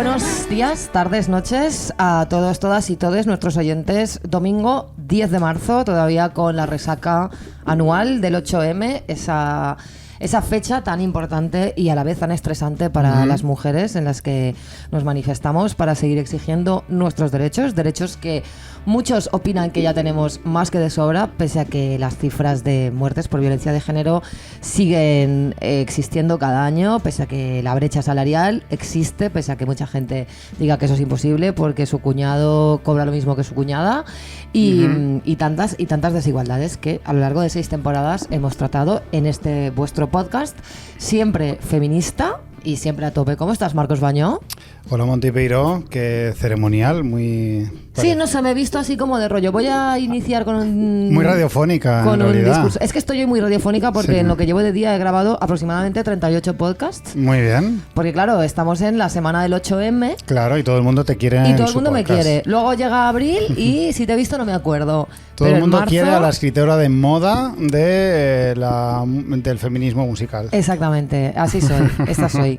buenos días, tardes, noches a todos, todas y todos nuestros oyentes. Domingo 10 de marzo, todavía con la resaca anual del 8M, esa fecha tan importante y a la vez tan estresante para las mujeres, en las que nos manifestamos para seguir exigiendo nuestros derechos que muchos opinan que ya tenemos más que de sobra, pese a que las cifras de muertes por violencia de género siguen existiendo cada año, pese a que la brecha salarial existe, pese a que mucha gente diga que eso es imposible porque su cuñado cobra lo mismo que su cuñada, y tantas desigualdades que a lo largo de 6 temporadas hemos tratado en este vuestro podcast, siempre feminista y siempre a tope. ¿Cómo estás, Marcos Bañó? Hola, Monty Peiró, qué ceremonial, muy... Sí, no sé, me he visto así como de rollo. Voy a iniciar con un... Muy radiofónica, con en un realidad. discurso. Es que estoy hoy muy radiofónica porque Sí. en lo que llevo de día he grabado aproximadamente 38 podcasts. Muy bien, Porque claro, estamos en la semana del 8M claro, y todo el mundo te quiere y en todo el su mundo me podcast. quiere. Luego llega abril y si te he visto no me acuerdo. Todo Pero el mundo en marzo, quiere a la escritora de moda del feminismo musical. Exactamente, así soy, esta soy.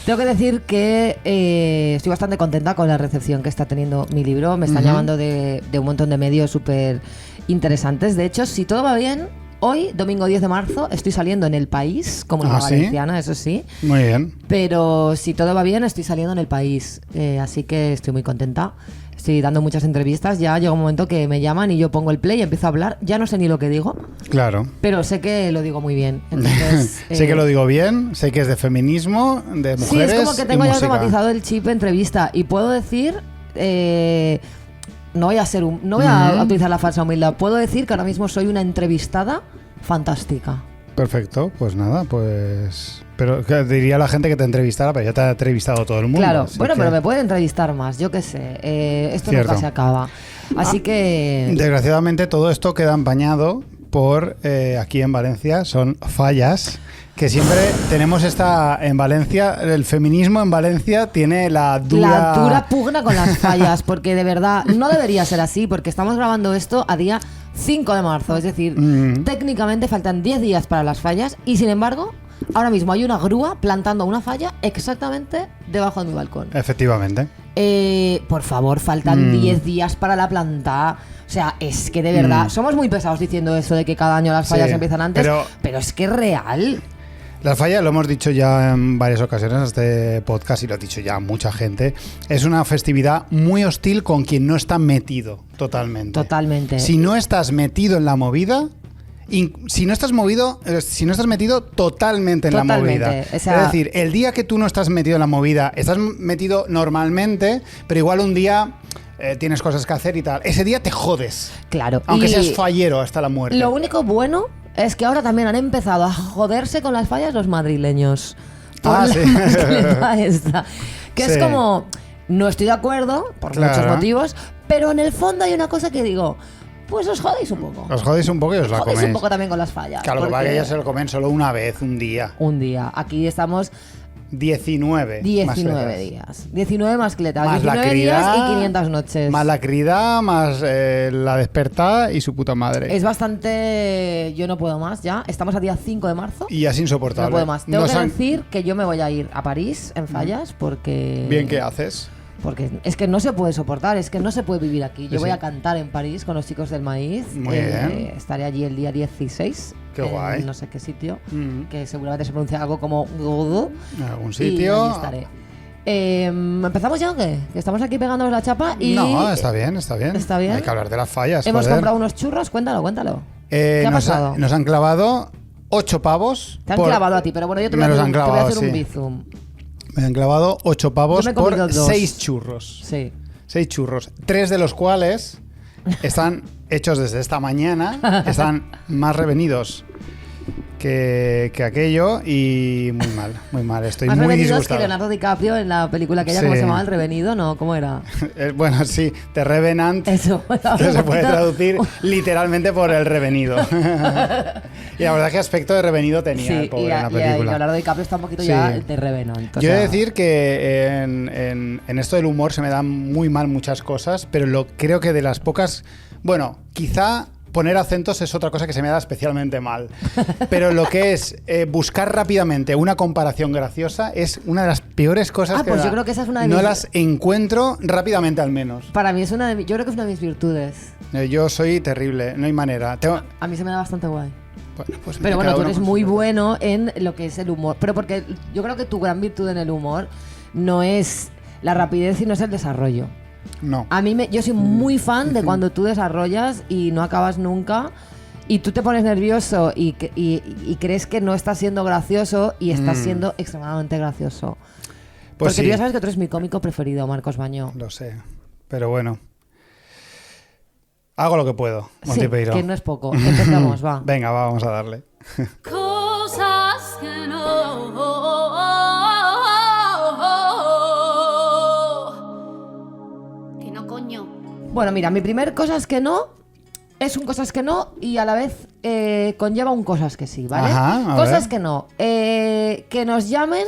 Tengo que decir que estoy bastante contenta con la recepción que está teniendo mi libro. Me están llamando de un montón de medios súper interesantes. De hecho, si todo va bien, hoy, domingo 10 de marzo, estoy saliendo en El País, Comunidad ¿Ah, sí? Valenciana, eso sí. Muy bien. Pero si todo va bien, estoy saliendo en El País. Así que estoy muy contenta. Estoy dando muchas entrevistas. Ya llega un momento que me llaman y yo pongo el play y empiezo a hablar. Ya no sé ni lo que digo, Claro. pero sé que lo digo muy bien. Entonces, Sé que lo digo bien, sé que es de feminismo, de sí, mujeres. es como que y tengo ya música. automatizado el chip entrevista y puedo decir, no voy a utilizar la falsa humildad, puedo decir que ahora mismo soy una entrevistada fantástica. Perfecto, pues nada, pues... Pero ¿qué diría la gente que te entrevistara? Pero ya te ha entrevistado todo el mundo. Claro, así bueno, que- pero me pueden entrevistar más, yo qué sé. Esto Cierto. nunca se acaba. Así que... Desgraciadamente todo esto queda empañado por aquí en Valencia, son fallas que siempre tenemos en Valencia, el feminismo en Valencia tiene la dura pugna con las fallas, porque de verdad no debería ser así, porque estamos grabando esto a día 5 de marzo, es decir, técnicamente faltan 10 días para las fallas y sin embargo, ahora mismo hay una grúa plantando una falla exactamente debajo de mi balcón. Efectivamente. Por favor, faltan 10 días para la planta. O sea, es que de verdad, somos muy pesados diciendo eso de que cada año las fallas Sí, empiezan antes, pero- pero es que es real. La falla, lo hemos dicho ya en varias ocasiones en este podcast y lo ha dicho ya mucha gente, es una festividad muy hostil con quien no está metido totalmente. Totalmente. Si no estás metido en la movida, si no estás metido totalmente en la Totalmente, movida. o sea- Es decir, el día que tú no estás metido en la movida, estás metido normalmente, pero igual un día tienes cosas que hacer y tal. Ese día te jodes. Claro. Aunque Y seas fallero hasta la muerte. lo único bueno es que ahora también han empezado a joderse con las fallas los madrileños. Por Ah, la sí. mascleta esta. Que es Sí. como, no estoy de acuerdo, por Claro. muchos motivos, pero en el fondo hay una cosa que digo, pues os jodéis un poco. Os jodéis un poco y os la Jodéis coméis. un poco también con las fallas. Claro, lo que pasa es porque que ellas se lo comen solo una vez, un día. un día. Aquí estamos 19. 19 mascletas. días. 19 mascletas. Más la 19 días crida, y 500 noches. Más la crida, más la despertada y su puta madre. Es bastante... Yo no puedo más ya. Estamos a día 5 de marzo. Y ya es insoportable. No puedo más. Tengo Nos que han- decir que yo me voy a ir a París en fallas porque... Bien, ¿qué haces? Porque es que no se puede soportar, es que no se puede vivir aquí. Yo Sí, voy sí. a cantar en París con los chicos del maíz. Muy bien. Estaré allí el día 16. Qué guay. En no sé qué sitio, Mm. que seguramente se pronuncia algo como... En algún Y sitio. allí estaré. ¿Empezamos ya o qué? Que estamos aquí pegándonos la chapa y... No, está bien, está bien. ¿Está bien? Hay que hablar de las fallas. Hemos joder. comprado unos churros, cuéntalo. ¿Qué ha nos, pasado? nos han clavado 8 pavos. Te han clavado a ti, pero bueno, yo te voy Me a los hacer, han te voy a clavado, hacer un sí. bizum. Me han clavado 8 pavos Yo me he por comido 2. 6 churros. Sí. 6 churros. 3 de los cuales están hechos desde esta mañana. Están más revenidos que aquello y muy mal, muy mal. Estoy Más muy revenidos que disgustado. Leonardo DiCaprio en la película aquella, ¿cómo Sí. se llamaba? El Revenido, ¿no? ¿Cómo era? Bueno, sí, The Revenant, Eso. que se puede traducir literalmente por el revenido. Y la verdad que aspecto de revenido tenía el Sí, pobre y, en la y película. Leonardo DiCaprio está un poquito Sí. ya de Revenant. o Yo he de sea, decir que en esto del humor se me dan muy mal muchas cosas, pero creo que de las pocas... Bueno, quizá poner acentos es otra cosa que se me da especialmente mal. Pero lo que es buscar rápidamente una comparación graciosa es una de las peores cosas que pues da. yo creo que esa es una de no mis- las encuentro rápidamente al menos. Para mí es yo creo que es una de mis virtudes. Yo soy terrible, no hay manera. A mí se me da bastante guay. Bueno, pues Pero bueno, cada tú uno eres con su muy suerte. bueno en lo que es el humor. Pero porque yo creo que tu gran virtud en el humor no es la rapidez, sino es el desarrollo. No. Yo soy muy fan de cuando tú desarrollas y no acabas nunca y tú te pones nervioso y crees que no estás siendo gracioso y estás siendo extremadamente gracioso. Pues Porque sí, tú ya sabes que tú eres mi cómico preferido, Marcos Bañó. lo sé. Pero bueno. Hago lo que puedo, Sí, Montipeiro. que no es poco. Empezamos, va. Venga, vamos a darle. Cosas que no. Que no, coño. Bueno, mira, mi primer cosas que no es un cosas que no y a la vez conlleva un cosas que sí, ¿vale? Ajá, a Cosas ver. que no. Que nos llamen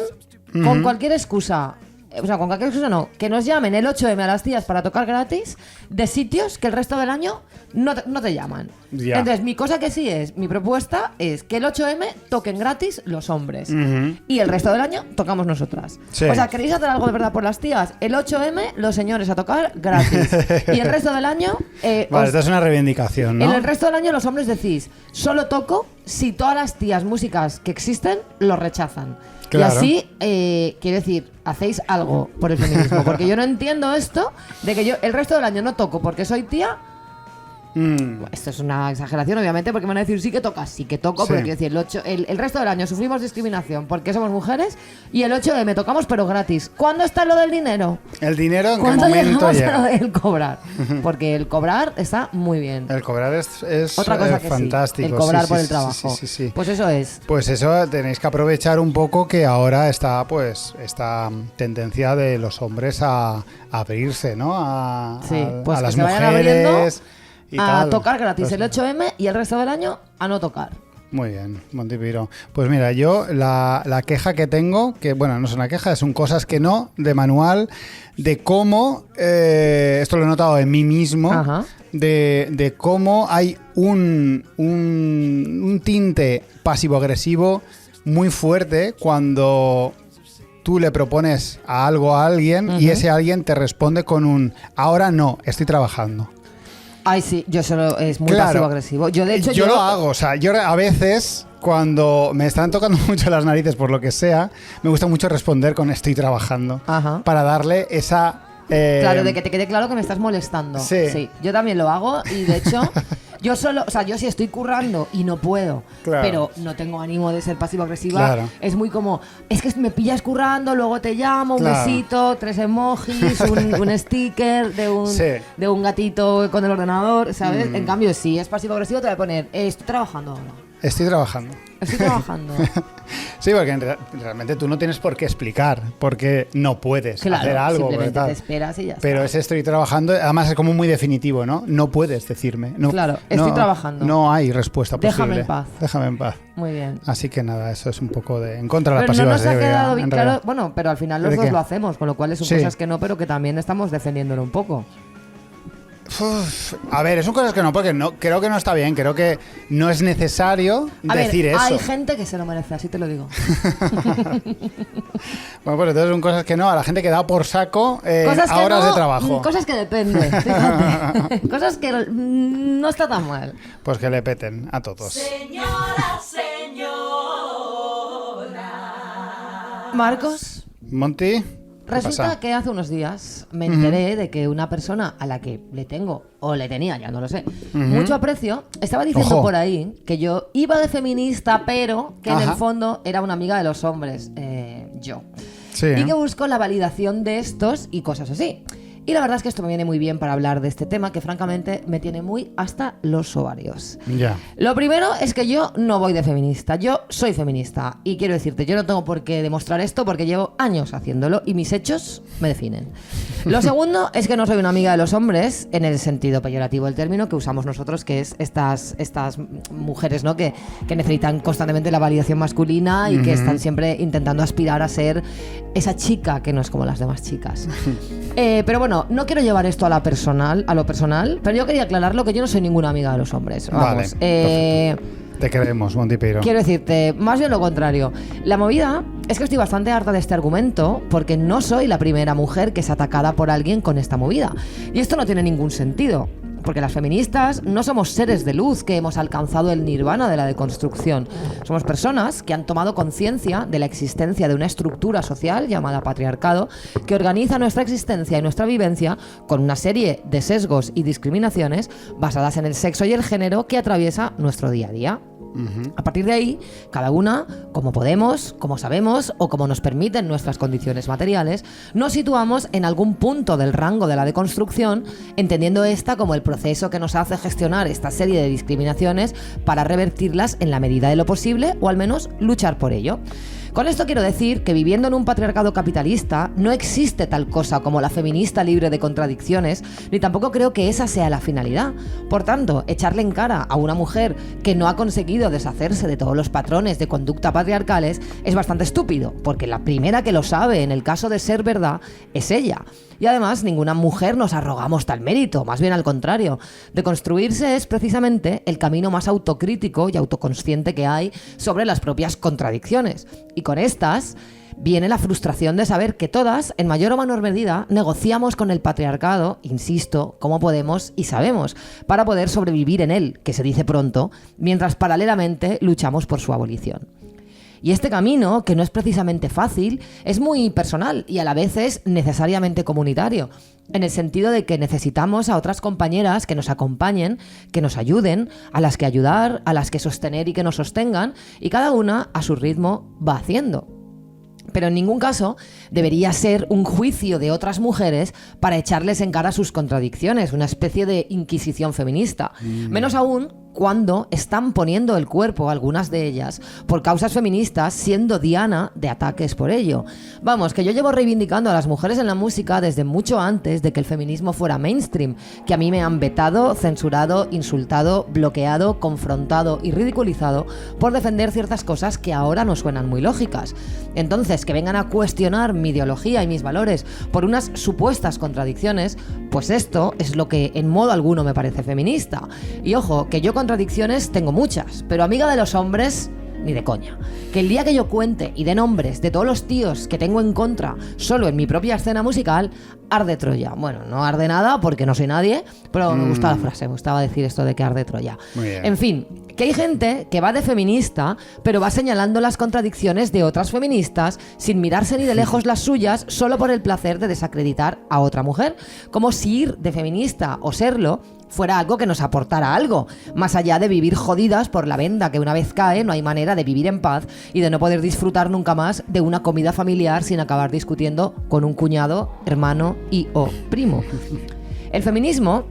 con cualquier excusa. O sea, con cualquier excusa no. Que nos llamen el 8M a las tías para tocar gratis de sitios que el resto del año no te llaman. Ya. Entonces, mi propuesta es que el 8M toquen gratis los hombres. Ujú. Y el resto del año tocamos nosotras. Sí. O sea, ¿queréis hacer algo de verdad por las tías? El 8M, los señores a tocar gratis. Y el resto del año... Vale, esto es una reivindicación, ¿no? En el resto del año los hombres decís, solo toco si todas las tías músicas que existen lo rechazan. Claro. Y así, quiero decir, hacéis algo por el feminismo. Porque yo no entiendo esto de que yo el resto del año no toco porque soy tía. Esto es una exageración, obviamente, porque me van a decir sí que tocas, sí que toco, Sí. pero quiero decir, el resto del año sufrimos discriminación porque somos mujeres y el 8M tocamos pero gratis. ¿Cuándo está lo del dinero? El dinero, ¿en qué ¿Cuándo momento llegamos a lo llega? del cobrar? Porque el cobrar está muy bien. El cobrar es Otra cosa que fantástico. sí, el cobrar Sí, por sí, el sí, trabajo. sí. Pues eso es. Pues eso tenéis que aprovechar un poco que ahora está pues esta tendencia de los hombres a abrirse, ¿no? Sí, pues a que las se vayan abriendo mujeres y a tal. tocar gratis Pues, el 8M y el resto del año a no tocar. Muy bien, Montipiro. Pues mira, yo la queja que tengo, que bueno, no es una queja, es un cosas que no, de manual, de cómo, esto lo he notado en mí mismo, Ajá. de cómo hay un tinte pasivo-agresivo muy fuerte cuando tú le propones algo a alguien y ese alguien te responde con un ahora no, estoy trabajando. Ay, sí, yo solo es muy Claro. pasivo-agresivo. Yo, de hecho, yo lo hago, o sea, yo a veces cuando me están tocando mucho las narices por lo que sea, me gusta mucho responder con estoy trabajando Ajá. para darle esa... Claro, de que te quede claro que me estás molestando. Sí. Yo también lo hago y de hecho, yo sí estoy currando y no puedo, Claro. pero no tengo ánimo de ser pasivo-agresiva. Claro. Es muy como, es que me pillas currando, luego te llamo, un Claro. besito, 3 emojis, un sticker Sí. de un gatito con el ordenador, ¿sabes? En cambio, si es pasivo-agresivo, te voy a poner, estoy trabajando ahora. Estoy trabajando. Estoy trabajando. Sí, porque realmente tú no tienes por qué explicar, porque no puedes Claro, hacer algo. simplemente tal. te esperas y ya Pero está. ese estoy trabajando, además es como muy definitivo, ¿no? No puedes decirme. No, Claro, estoy no- trabajando. No hay respuesta posible. Déjame en paz. Déjame en paz. Muy bien. Así que nada, eso es un poco de en contra de la Pero no nos ha pasiva-agresividad, quedado bien en claro, realidad. bueno, pero al final los ¿De dos qué? lo hacemos, con lo cual son Sí. cosas que no, pero que también estamos defendiéndolo un poco. Uf, a ver, son cosas que no, porque no, creo que no está bien, creo que no es necesario A decir ver, eso. hay gente que se lo merece, así te lo digo. Bueno, pues entonces son cosas que no, a la gente que da por saco Cosas a que horas no, de trabajo. Cosas que depende, fíjate. Cosas que no está tan mal. Pues que le peten a todos. Señora, señora. Marcos, Monty, ¿qué resulta pasa? que hace unos días me enteré de que una persona a la que le tengo, o le tenía, ya no lo sé, mucho aprecio, estaba diciendo Ojo. por ahí que yo iba de feminista, pero que en Ajá. el fondo era una amiga de los hombres, yo. Sí. Y que busco la validación de estos y cosas así. Y la verdad es que esto me viene muy bien para hablar de este tema que francamente me tiene muy hasta los ovarios. Ya. Lo primero es que yo no voy de feminista, yo soy feminista y quiero decirte, yo no tengo por qué demostrar esto porque llevo años haciéndolo y mis hechos me definen. Lo segundo es que no soy una amiga de los hombres en el sentido peyorativo del término que usamos nosotros, que es estas mujeres, ¿no? que necesitan constantemente la validación masculina y que están siempre intentando aspirar a ser esa chica que no es como las demás chicas. Pero bueno, no quiero llevar esto a lo personal, pero yo quería aclararlo que yo no soy ninguna amiga de los hombres. Vamos. Vale, Te creemos, Montipeiro. Quiero decirte, más bien lo contrario. La movida es que estoy bastante harta de este argumento porque no soy la primera mujer que es atacada por alguien con esta movida. Y esto no tiene ningún sentido. Porque las feministas no somos seres de luz que hemos alcanzado el nirvana de la deconstrucción. Somos personas que han tomado conciencia de la existencia de una estructura social llamada patriarcado que organiza nuestra existencia y nuestra vivencia con una serie de sesgos y discriminaciones basadas en el sexo y el género que atraviesa nuestro día a día. A partir de ahí, cada una, como podemos, como sabemos o como nos permiten nuestras condiciones materiales, nos situamos en algún punto del rango de la deconstrucción, entendiendo esta como el proceso que nos hace gestionar esta serie de discriminaciones para revertirlas en la medida de lo posible o al menos luchar por ello. Con esto quiero decir que viviendo en un patriarcado capitalista no existe tal cosa como la feminista libre de contradicciones, ni tampoco creo que esa sea la finalidad. Por tanto, echarle en cara a una mujer que no ha conseguido deshacerse de todos los patrones de conducta patriarcales es bastante estúpido, porque la primera que lo sabe en el caso de ser verdad es ella. Y además, ninguna mujer nos arrogamos tal mérito, más bien al contrario. Deconstruirse es precisamente el camino más autocrítico y autoconsciente que hay sobre las propias contradicciones. Y con estas viene la frustración de saber que todas, en mayor o menor medida, negociamos con el patriarcado, insisto, como podemos y sabemos, para poder sobrevivir en él, que se dice pronto, mientras paralelamente luchamos por su abolición. Y este camino, que no es precisamente fácil, es muy personal y a la vez es necesariamente comunitario, en el sentido de que necesitamos a otras compañeras que nos acompañen, que nos ayuden, a las que ayudar, a las que sostener y que nos sostengan, y cada una a su ritmo va haciendo. Pero en ningún caso debería ser un juicio de otras mujeres para echarles en cara sus contradicciones, una especie de inquisición feminista. Menos aún cuando están poniendo el cuerpo, algunas de ellas, por causas feministas, siendo diana de ataques por ello. Vamos, que yo llevo reivindicando a las mujeres en la música desde mucho antes de que el feminismo fuera mainstream, que a mí me han vetado, censurado, insultado, bloqueado, confrontado y ridiculizado por defender ciertas cosas que ahora no suenan muy lógicas. Entonces, que vengan a cuestionar mi ideología y mis valores por unas supuestas contradicciones, pues esto es lo que en modo alguno me parece feminista. Y ojo, que yo contradicciones tengo muchas, pero amiga de los hombres, ni de coña. Que el día que yo cuente y dé nombres de todos los tíos que tengo en contra solo en mi propia escena musical, arde Troya. Bueno, no arde nada porque no soy nadie, pero me gusta la frase, me gustaba decir esto de que arde Troya. Muy bien. En fin, que hay gente que va de feminista, pero va señalando las contradicciones de otras feministas sin mirarse ni de lejos las suyas solo por el placer de desacreditar a otra mujer. Como si ir de feminista o serlo fuera algo que nos aportara algo, más allá de vivir jodidas por la venda que una vez cae, no hay manera de vivir en paz y de no poder disfrutar nunca más de una comida familiar sin acabar discutiendo con un cuñado, hermano y o primo. El feminismo,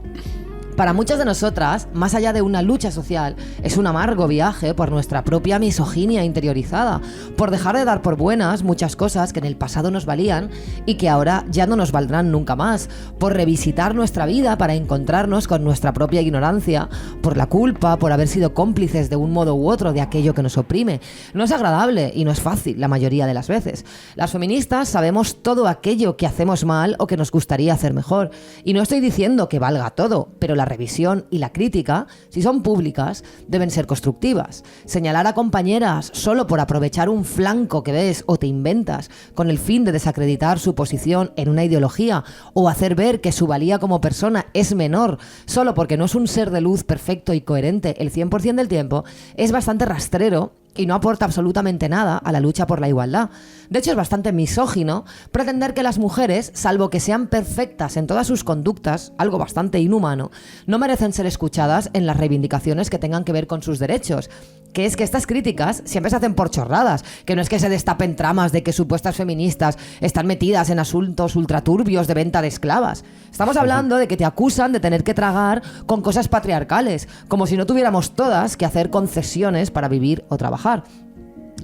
para muchas de nosotras, más allá de una lucha social, es un amargo viaje por nuestra propia misoginia interiorizada, por dejar de dar por buenas muchas cosas que en el pasado nos valían y que ahora ya no nos valdrán nunca más, por revisitar nuestra vida para encontrarnos con nuestra propia ignorancia, por la culpa, por haber sido cómplices de un modo u otro de aquello que nos oprime. No es agradable y no es fácil la mayoría de las veces. Las feministas sabemos todo aquello que hacemos mal o que nos gustaría hacer mejor. Y no estoy diciendo que valga todo, pero la revisión y la crítica, si son públicas, deben ser constructivas. Señalar a compañeras solo por aprovechar un flanco que ves o te inventas con el fin de desacreditar su posición en una ideología o hacer ver que su valía como persona es menor solo porque no es un ser de luz perfecto y coherente el 100% del tiempo, es bastante rastrero y no aporta absolutamente nada a la lucha por la igualdad. De hecho, es bastante misógino pretender que las mujeres, salvo que sean perfectas en todas sus conductas, algo bastante inhumano, no merecen ser escuchadas en las reivindicaciones que tengan que ver con sus derechos. Que es que estas críticas siempre se hacen por chorradas, que no es que se destapen tramas de que supuestas feministas están metidas en asuntos ultraturbios de venta de esclavas. Estamos hablando de que te acusan de tener que tragar con cosas patriarcales, como si no tuviéramos todas que hacer concesiones para vivir o trabajar.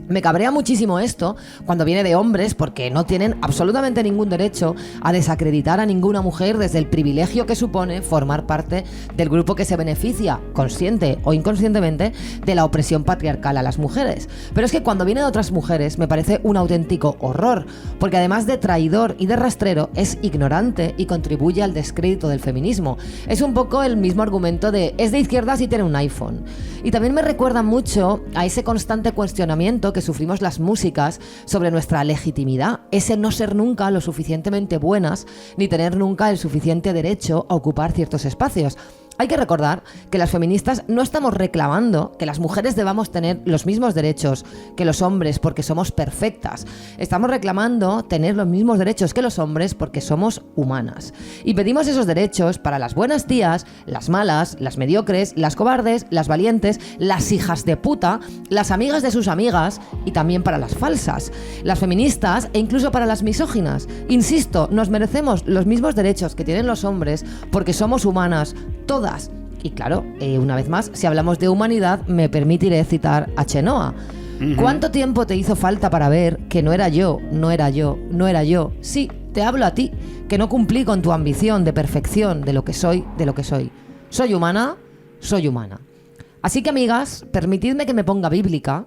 Me cabrea muchísimo esto cuando viene de hombres porque no tienen absolutamente ningún derecho a desacreditar a ninguna mujer desde el privilegio que supone formar parte del grupo que se beneficia, consciente o inconscientemente, de la opresión patriarcal a las mujeres. Pero es que cuando viene de otras mujeres me parece un auténtico horror, porque además de traidor y de rastrero es ignorante y contribuye al descrédito del feminismo. Es un poco el mismo argumento de es de izquierdas y tiene un iPhone. Y también me recuerda mucho a ese constante cuestionamiento que sufrimos las músicas sobre nuestra legitimidad, ese no ser nunca lo suficientemente buenas ni tener nunca el suficiente derecho a ocupar ciertos espacios. Hay que recordar que las feministas no estamos reclamando que las mujeres debamos tener los mismos derechos que los hombres porque somos perfectas. Estamos reclamando tener los mismos derechos que los hombres porque somos humanas. Y pedimos esos derechos para las buenas tías, las malas, las mediocres, las cobardes, las valientes, las hijas de puta, las amigas de sus amigas y también para las falsas, las feministas e incluso para las misóginas. Insisto, nos merecemos los mismos derechos que tienen los hombres porque somos humanas, todas. Y claro, una vez más, si hablamos de humanidad, me permitiré citar a Chenoa. ¿Cuánto tiempo te hizo falta para ver que no era yo, no era yo, no era yo? Sí, te hablo a ti, que no cumplí con tu ambición de perfección de lo que soy, de lo que soy. Soy humana, soy humana. Así que, amigas, permitidme que me ponga bíblica.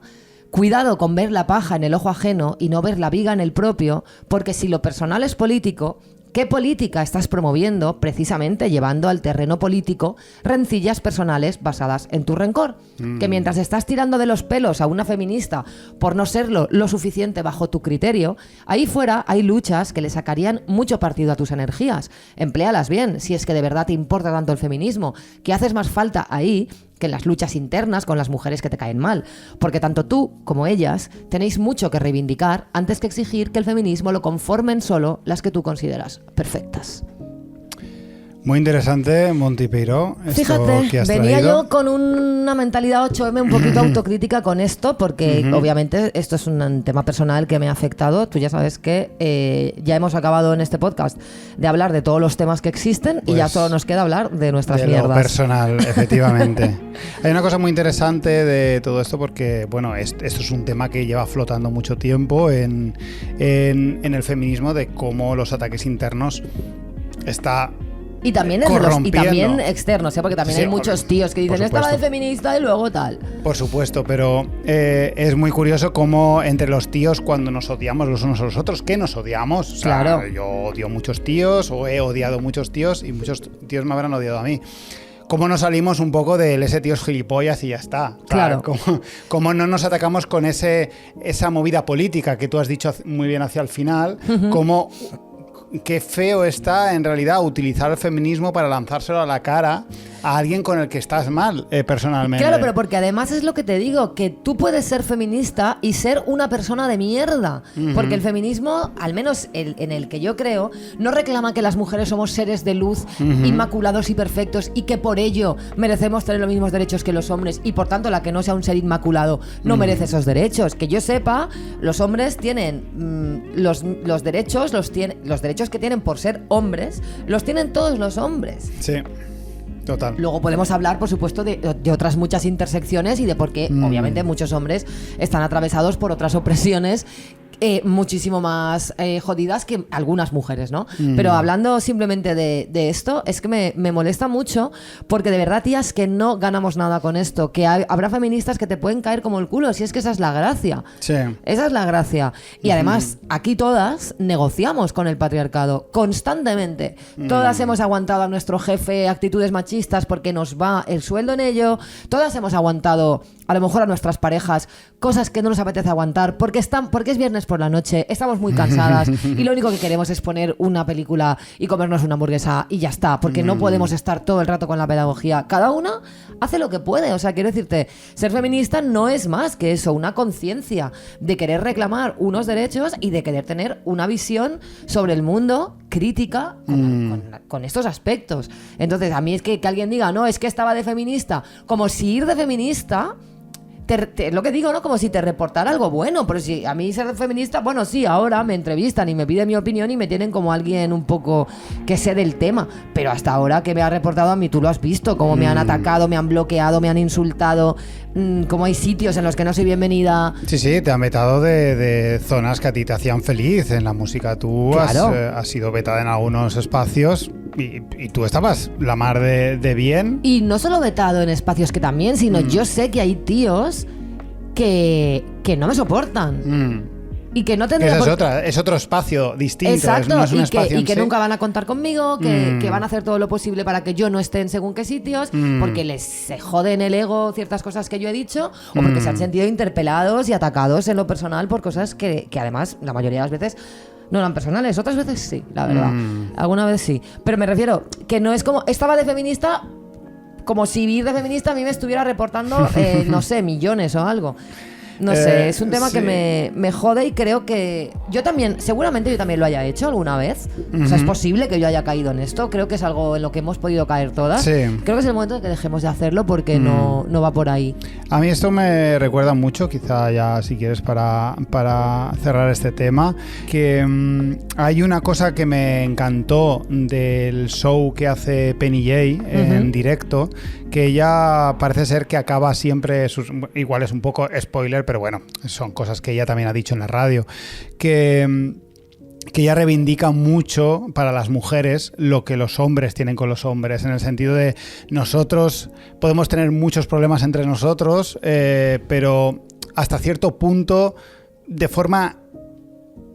Cuidado con ver la paja en el ojo ajeno y no ver la viga en el propio, porque si lo personal es político, ¿qué política estás promoviendo precisamente llevando al terreno político rencillas personales basadas en tu rencor? Que mientras estás tirando de los pelos a una feminista por no serlo lo suficiente bajo tu criterio, ahí fuera hay luchas que le sacarían mucho partido a tus energías. Empléalas bien, si es que de verdad te importa tanto el feminismo, que haces más falta ahí que en las luchas internas con las mujeres que te caen mal, porque tanto tú como ellas tenéis mucho que reivindicar antes que exigir que el feminismo lo conformen solo las que tú consideras perfectas. Muy interesante, Monty Peiró. Fíjate, que has venía traído. yo con una mentalidad 8M un poquito autocrítica con esto, porque obviamente esto es un tema personal que me ha afectado. Tú ya sabes que ya hemos acabado en este podcast de hablar de todos los temas que existen y ya solo nos queda hablar de nuestras de mierdas. Lo personal, efectivamente. Hay una cosa muy interesante de todo esto porque, bueno, esto es un tema que lleva flotando mucho tiempo en el feminismo, de cómo los ataques internos está y también, y también externos, ¿eh? Porque también hay muchos tíos que dicen esta va de feminista y luego tal. Por supuesto, pero es muy curioso cómo entre los tíos cuando nos odiamos los unos a los otros, que nos odiamos. O sea, claro. Yo odio muchos tíos o he odiado muchos tíos y muchos tíos me habrán odiado a mí. ¿Cómo nos salimos un poco de ese tío es gilipollas y ya está? O sea, claro. ¿Cómo no nos atacamos con esa movida política que tú has dicho muy bien hacia el final? Cómo... Qué feo está en realidad utilizar el feminismo para lanzárselo a la cara a alguien con el que estás mal personalmente. Claro, pero porque además es lo que te digo, que tú puedes ser feminista y ser una persona de mierda. Porque el feminismo, al menos en el que yo creo, no reclama que las mujeres somos seres de luz, inmaculados y perfectos, y que por ello merecemos tener los mismos derechos que los hombres, y por tanto la que no sea un ser inmaculado no merece esos derechos. Que yo sepa, los hombres tienen los derechos, los derechos que tienen por ser hombres, los tienen todos los hombres. Sí. Total. Luego podemos hablar, por supuesto, de otras muchas intersecciones y de por qué, obviamente, muchos hombres están atravesados por otras opresiones muchísimo más jodidas que algunas mujeres, ¿no? Pero hablando simplemente de esto, es que me molesta mucho porque de verdad, tías, que no ganamos nada con esto, que habrá feministas que te pueden caer como el culo, si es que esa es la gracia. Sí. Esa es la gracia. Y además, aquí todas negociamos con el patriarcado constantemente. Todas hemos aguantado a nuestro jefe actitudes machistas porque nos va el sueldo en ello. Todas hemos aguantado a lo mejor a nuestras parejas cosas que no nos apetece aguantar porque es viernes por la noche, estamos muy cansadas y lo único que queremos es poner una película y comernos una hamburguesa y ya está, porque no podemos estar todo el rato con la pedagogía. Cada una hace lo que puede. O sea, quiero decirte, ser feminista no es más que eso, una conciencia de querer reclamar unos derechos y de querer tener una visión sobre el mundo crítica con estos aspectos. Entonces, a mí es que alguien diga, no, es que estaba de feminista, como si ir de feminista lo que digo, ¿no? Como si te reportara algo bueno. Pero si a mí ser feminista, bueno, sí, ahora me entrevistan y me piden mi opinión y me tienen como alguien un poco que sé del tema. Pero hasta ahora que me ha reportado a mí, tú lo has visto, cómo me han atacado, me han bloqueado, me han insultado, cómo hay sitios en los que no soy bienvenida. Sí, te han vetado de zonas que a ti te hacían feliz en la música. Tú Claro. has sido vetada en algunos espacios y tú estabas la mar de bien. Y no solo vetado en espacios que también, sino yo sé que hay tíos que no me soportan. Y que no tendría Esa es otro espacio distinto. Exacto, no es un espacio y en que sí. nunca van a contar conmigo, que van a hacer todo lo posible para que yo no esté en según qué sitios, porque les se joden el ego ciertas cosas que yo he dicho, o porque se han sentido interpelados y atacados en lo personal por cosas que además la mayoría de las veces no eran personales, otras veces sí, la verdad. Alguna vez sí. Pero me refiero que no es como... Estaba de feminista como si ir de feminista a mí me estuviera reportando, no sé, millones o algo. No sé, es un tema sí. que me jode y creo que yo también, seguramente yo también lo haya hecho alguna vez. O sea, es posible que yo haya caído en esto. Creo que es algo en lo que hemos podido caer todas. Sí. Creo que es el momento de que dejemos de hacerlo porque no va por ahí. A mí esto me recuerda mucho, quizá ya si quieres para cerrar este tema, que hay una cosa que me encantó del show que hace Penny Jay en directo, que ella parece ser que acaba siempre, igual es un poco spoiler, pero bueno, son cosas que ella también ha dicho en la radio, que ella reivindica mucho para las mujeres lo que los hombres tienen con los hombres, en el sentido de nosotros podemos tener muchos problemas entre nosotros, pero hasta cierto punto, de forma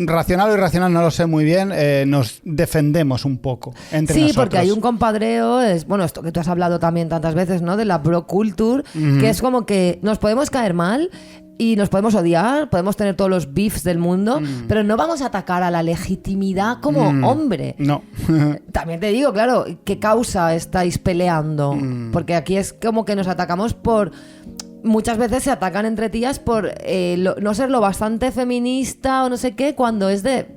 racional o irracional, no lo sé muy bien, nos defendemos un poco entre nosotros. Sí, porque hay un compadreo, bueno, esto que tú has hablado también tantas veces, ¿no? De la bro culture, que es como que nos podemos caer mal y nos podemos odiar, podemos tener todos los beefs del mundo, pero no vamos a atacar a la legitimidad como hombre. No. También te digo, claro, ¿qué causa estáis peleando? Porque aquí es como que nos atacamos por... Muchas veces se atacan entre tías por no ser lo bastante feminista o no sé qué, cuando es de...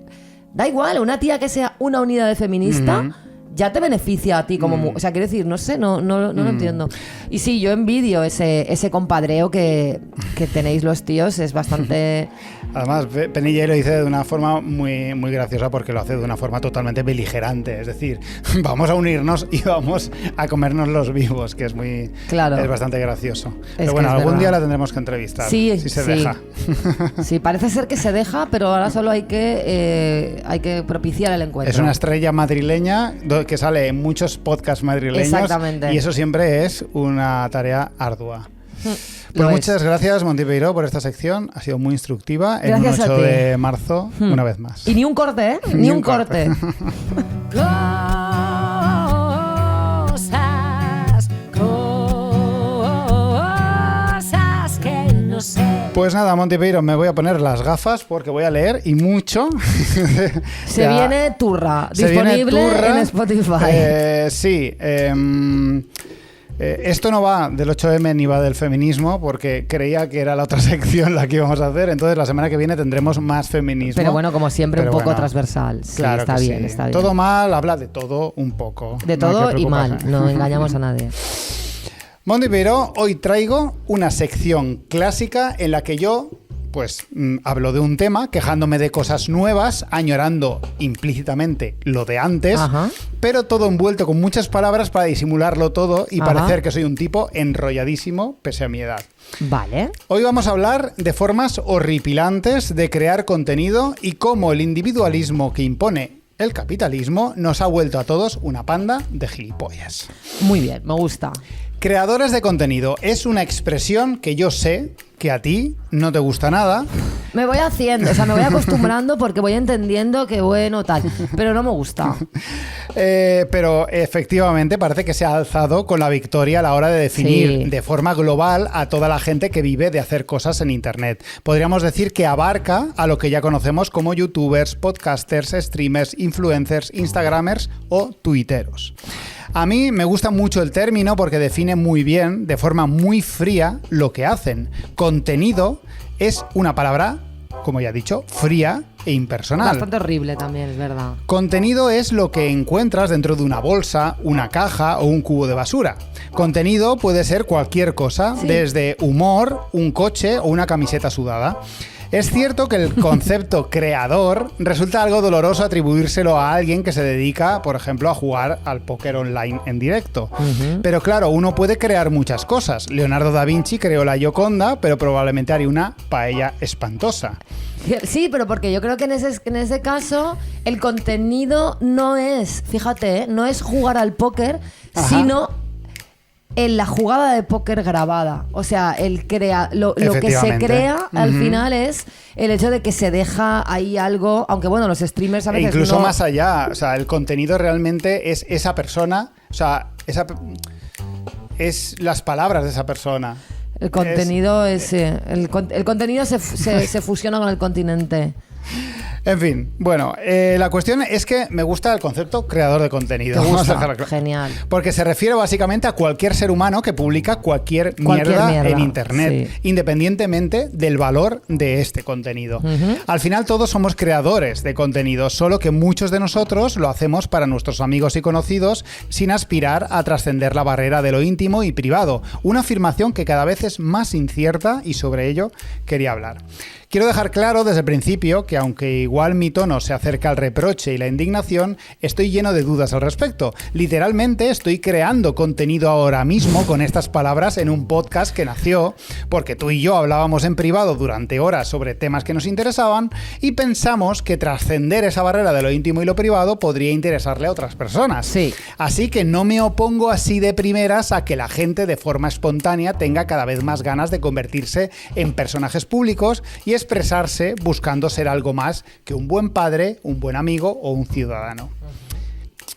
Da igual, una tía que sea una unidad de feminista... ya te beneficia a ti como... O sea, quiero decir, no sé, no lo entiendo. Y sí, yo envidio ese compadreo que tenéis los tíos, es bastante... Además, Penny Jay lo dice de una forma muy, muy graciosa porque lo hace de una forma totalmente beligerante. Es decir, vamos a unirnos y vamos a comernos los vivos, que es muy... Claro. Es bastante gracioso. Es Pero que bueno, es algún verdad. día la tendremos que entrevistar. Sí, si se sí. deja. Sí, parece ser que se deja, pero ahora solo hay que propiciar el encuentro. Es una estrella madrileña que sale en muchos podcasts madrileños. Exactamente. Y eso siempre es una tarea ardua. Lo Pues es. muchas gracias, Monty Peiró, por esta sección. Ha sido muy instructiva. Gracias en a un 8 ti. de marzo, una vez más. Y ni un corte, ¿eh? Ni un corte. Cosas que no sé. Pues nada, Monty Peiró, me voy a poner las gafas porque voy a leer y mucho. Se viene Turra, Se viene disponible Turra. en Spotify. Sí. Esto no va del 8M ni va del feminismo porque creía que era la otra sección la que íbamos a hacer. Entonces la semana que viene tendremos más feminismo. Pero bueno, como siempre, Pero un poco bueno, transversal. Sí, claro está que bien, sí. está bien. Todo mal, habla de todo un poco. De No hay todo que y mal, preocuparse. no engañamos a nadie. Monty Peiró, hoy traigo una sección clásica en la que yo hablo de un tema, quejándome de cosas nuevas, añorando implícitamente lo de antes, Ajá. pero todo envuelto con muchas palabras para disimularlo todo y Ajá. parecer que soy un tipo enrolladísimo pese a mi edad. Vale. Hoy vamos a hablar de formas horripilantes de crear contenido y cómo el individualismo que impone el capitalismo nos ha vuelto a todos una panda de gilipollas. Muy bien, me gusta. Creadores de contenido es una expresión que yo sé que a ti no te gusta nada. Me voy haciendo, o sea, me voy acostumbrando porque voy entendiendo que bueno, tal. Pero no me gusta. Pero efectivamente parece que se ha alzado con la victoria a la hora de definir Sí. de forma global a toda la gente que vive de hacer cosas en Internet. Podríamos decir que abarca a lo que ya conocemos como youtubers, podcasters, streamers, influencers, instagramers o tuiteros. A mí me gusta mucho el término porque define muy bien, de forma muy fría, lo que hacen. Contenido es una palabra, como ya he dicho, fría, e impersonal. Bastante horrible también, es verdad. Contenido es lo que encuentras dentro de una bolsa, una caja o un cubo de basura. Contenido puede ser cualquier cosa, Sí. desde humor, un coche o una camiseta sudada. Es cierto que el concepto creador resulta algo doloroso atribuírselo a alguien que se dedica, por ejemplo, a jugar al póker online en directo. Pero claro, uno puede crear muchas cosas. Leonardo da Vinci creó la Gioconda, pero probablemente haría una paella espantosa. Sí, pero porque yo creo que en ese caso el contenido no es, fíjate, no es jugar al póker, Ajá. sino en la jugada de póker grabada. O sea, lo que se Efectivamente. crea al Ujú. final es el hecho de que se deja ahí algo, aunque bueno, los streamers a E veces incluso no... más allá, o sea, el contenido realmente es esa persona, o sea, es las palabras de esa persona. El contenido el contenido se fusiona con el continente. En fin, bueno, la cuestión es que me gusta el concepto creador de contenido. ¿Te Vamos a gusta? dejarlo claro. Genial. Porque se refiere básicamente a cualquier ser humano que publica cualquier mierda en internet, sí. independientemente del valor de este contenido. Al final todos somos creadores de contenido, solo que muchos de nosotros lo hacemos para nuestros amigos y conocidos sin aspirar a trascender la barrera de lo íntimo y privado. Una afirmación que cada vez es más incierta y sobre ello quería hablar. Quiero dejar claro desde el principio que aunque igual mi tono se acerca al reproche y la indignación, estoy lleno de dudas al respecto. Literalmente estoy creando contenido ahora mismo con estas palabras en un podcast que nació porque tú y yo hablábamos en privado durante horas sobre temas que nos interesaban y pensamos que trascender esa barrera de lo íntimo y lo privado podría interesarle a otras personas. Sí. Así que no me opongo así de primeras a que la gente de forma espontánea tenga cada vez más ganas de convertirse en personajes públicos y expresarse buscando ser algo más que un buen padre, un buen amigo o un ciudadano.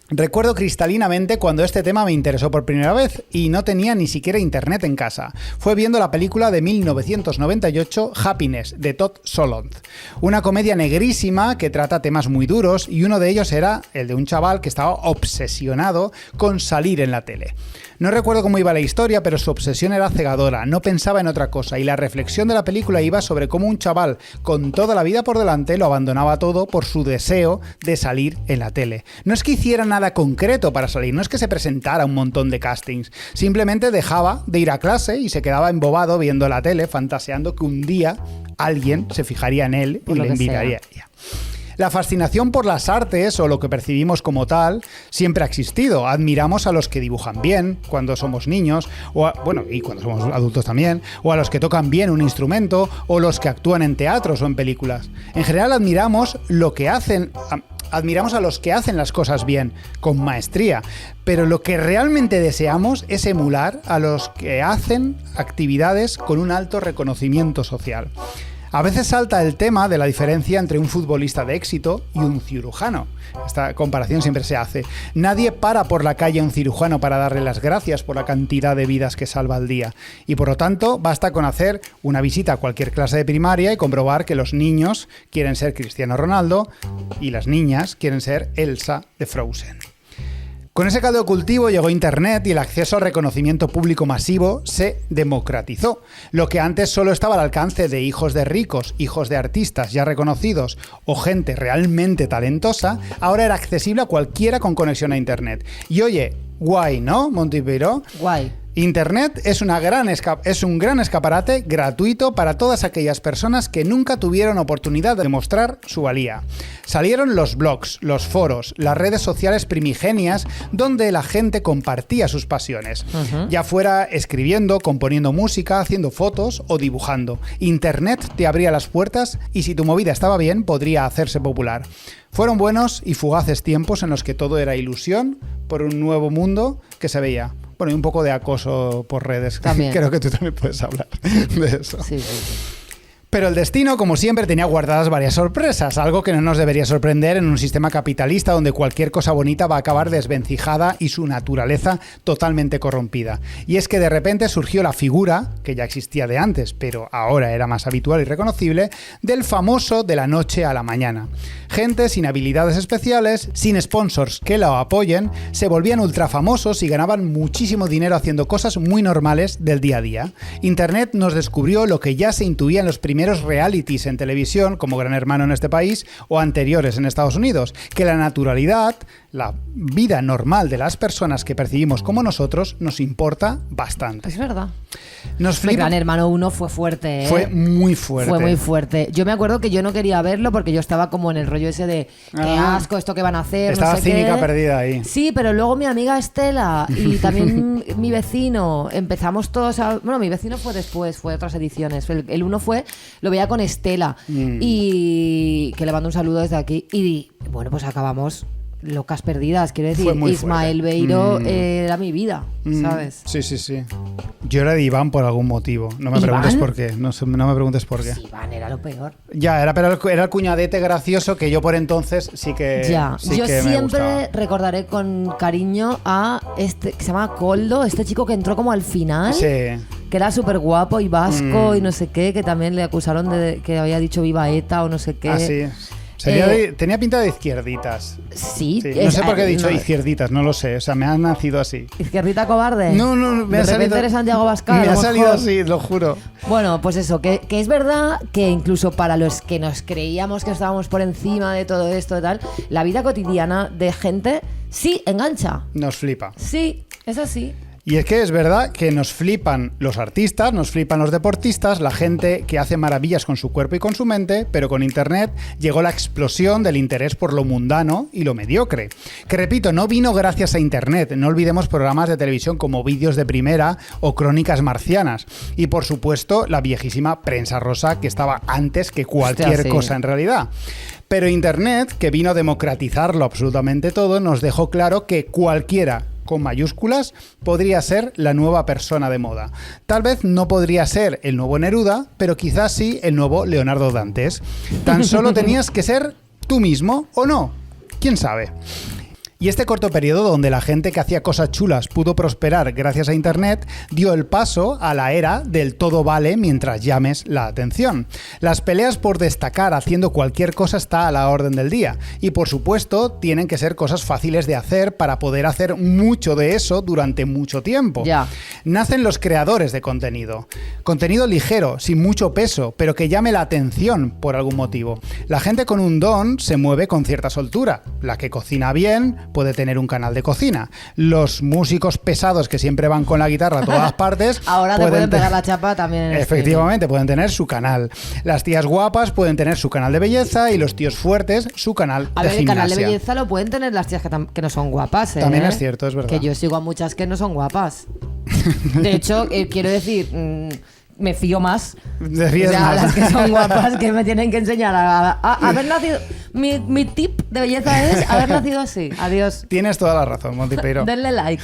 Recuerdo cristalinamente cuando este tema me interesó por primera vez y no tenía ni siquiera internet en casa. Fue viendo la película de 1998 Happiness, de Todd Solondz. Una comedia negrísima que trata temas muy duros y uno de ellos era el de un chaval que estaba obsesionado con salir en la tele. No recuerdo cómo iba la historia, pero su obsesión era cegadora, no pensaba en otra cosa y la reflexión de la película iba sobre cómo un chaval con toda la vida por delante lo abandonaba todo por su deseo de salir en la tele. No es que hiciera nada concreto para salir, no es que se presentara un montón de castings, simplemente dejaba de ir a clase y se quedaba embobado viendo la tele, fantaseando que un día alguien se fijaría en él y Por lo le que invitaría. La fascinación por las artes, o lo que percibimos como tal, siempre ha existido. Admiramos a los que dibujan bien cuando somos niños, y cuando somos adultos también, o a los que tocan bien un instrumento, o los que actúan en teatros o en películas. En general admiramos a los que hacen las cosas bien, con maestría, pero lo que realmente deseamos es emular a los que hacen actividades con un alto reconocimiento social. A veces salta el tema de la diferencia entre un futbolista de éxito y un cirujano. Esta comparación siempre se hace. Nadie para por la calle a un cirujano para darle las gracias por la cantidad de vidas que salva al día. Y por lo tanto, basta con hacer una visita a cualquier clase de primaria y comprobar que los niños quieren ser Cristiano Ronaldo y las niñas quieren ser Elsa de Frozen. Con ese caldo de cultivo llegó Internet y el acceso al reconocimiento público masivo se democratizó. Lo que antes solo estaba al alcance de hijos de ricos, hijos de artistas ya reconocidos o gente realmente talentosa, ahora era accesible a cualquiera con conexión a Internet. Y oye, guay, ¿no, Monty Piró? Guay. Internet es un gran escaparate gratuito para todas aquellas personas que nunca tuvieron oportunidad de demostrar su valía. Salieron los blogs, los foros, las redes sociales primigenias donde la gente compartía sus pasiones, ya fuera escribiendo, componiendo música, haciendo fotos o dibujando. Internet te abría las puertas y si tu movida estaba bien, podría hacerse popular. Fueron buenos y fugaces tiempos en los que todo era ilusión por un nuevo mundo que se veía. Bueno, y un poco de acoso por redes. También. Creo que tú también puedes hablar de eso. Sí, sí. Pero el destino, como siempre, tenía guardadas varias sorpresas, algo que no nos debería sorprender en un sistema capitalista donde cualquier cosa bonita va a acabar desvencijada y su naturaleza totalmente corrompida. Y es que de repente surgió la figura, que ya existía de antes, pero ahora era más habitual y reconocible, del famoso de la noche a la mañana. Gente sin habilidades especiales, sin sponsors que lo apoyen, se volvían ultra famosos y ganaban muchísimo dinero haciendo cosas muy normales del día a día. Internet nos descubrió lo que ya se intuía en los primeros primeros realities en televisión, como Gran Hermano en este país o anteriores en Estados Unidos, que la naturalidad, la vida normal de las personas que percibimos como nosotros, nos importa bastante. Es verdad. Nos flipa. Gran Hermano 1 fue fuerte, ¿eh? Fue muy fuerte. Fue muy fuerte. Yo me acuerdo que yo no quería verlo porque yo estaba como en el rollo ese de qué asco, esto que van a hacer, Estaba no sé cínica qué. perdida ahí. Sí, pero luego mi amiga Estela y también mi vecino, empezamos todos a... Bueno, mi vecino fue después, fue otras ediciones. El uno fue, lo veía con Estela y que le mando un saludo desde aquí. Y bueno, pues acabamos locas perdidas, quiero decir. Ismael Beiro era mi vida, ¿sabes? Sí, sí, sí. Yo era de Iván por algún motivo. No me preguntes por qué. No me preguntes por qué. Sí, Iván era lo peor. Ya, era el cuñadete gracioso que yo por entonces sí que. Ya, sí yo que me siempre gustaba. recordaré con cariño a este que se llama Koldo, este chico que entró como al final. Sí. Que era súper guapo y vasco y no sé qué, que también le acusaron de que había dicho viva ETA o no sé qué. Ah, sí. Tenía pinta de izquierditas. Sí. Sí. No sé por qué he dicho no, izquierditas, no lo sé. O sea, me han nacido así. ¿Izquierdita cobarde? No, me de ha repente salido. eres Santiago Bascal. Me a ha lo salido mejor. así, lo juro. Bueno, pues eso, que es verdad que incluso para los que nos creíamos que estábamos por encima de todo esto y tal, la vida cotidiana de gente sí engancha. Nos flipa. Sí, es así. Y es que es verdad que nos flipan los artistas, nos flipan los deportistas, la gente que hace maravillas con su cuerpo y con su mente, pero con Internet llegó la explosión del interés por lo mundano y lo mediocre. Que repito, no vino gracias a Internet, no olvidemos programas de televisión como Vídeos de Primera o Crónicas Marcianas. Y por supuesto, la viejísima Prensa Rosa, que estaba antes que cualquier Hostia, sí. cosa en realidad. Pero Internet, que vino a democratizarlo absolutamente todo, nos dejó claro que cualquiera con mayúsculas, podría ser la nueva persona de moda. Tal vez no podría ser el nuevo Neruda, pero quizás sí el nuevo Leonardo Dantes. Tan solo tenías que ser tú mismo, ¿o no? ¿Quién sabe? Y este corto periodo donde la gente que hacía cosas chulas pudo prosperar gracias a Internet dio el paso a la era del todo vale mientras llames la atención. Las peleas por destacar haciendo cualquier cosa está a la orden del día y por supuesto tienen que ser cosas fáciles de hacer para poder hacer mucho de eso durante mucho tiempo. Ya. Nacen los creadores de contenido. Contenido ligero, sin mucho peso, pero que llame la atención por algún motivo. La gente con un don se mueve con cierta soltura. La que cocina bien puede tener un canal de cocina. Los músicos pesados que siempre van con la guitarra a todas partes Ahora te pueden pegar la chapa también en el efectivamente, pueden tener su canal. Las tías guapas pueden tener su canal de belleza y los tíos fuertes su canal A de ver, el gimnasia. canal de belleza lo pueden tener las tías que no son guapas, ¿eh? También es cierto, es verdad. Que yo sigo a muchas que no son guapas. De hecho, quiero decir, me fío más Te fías de más. las que son guapas que me tienen que enseñar a haber nacido. Mi tip de belleza es haber nacido así. Adiós. Tienes toda la razón, Montipeiro. Denle like.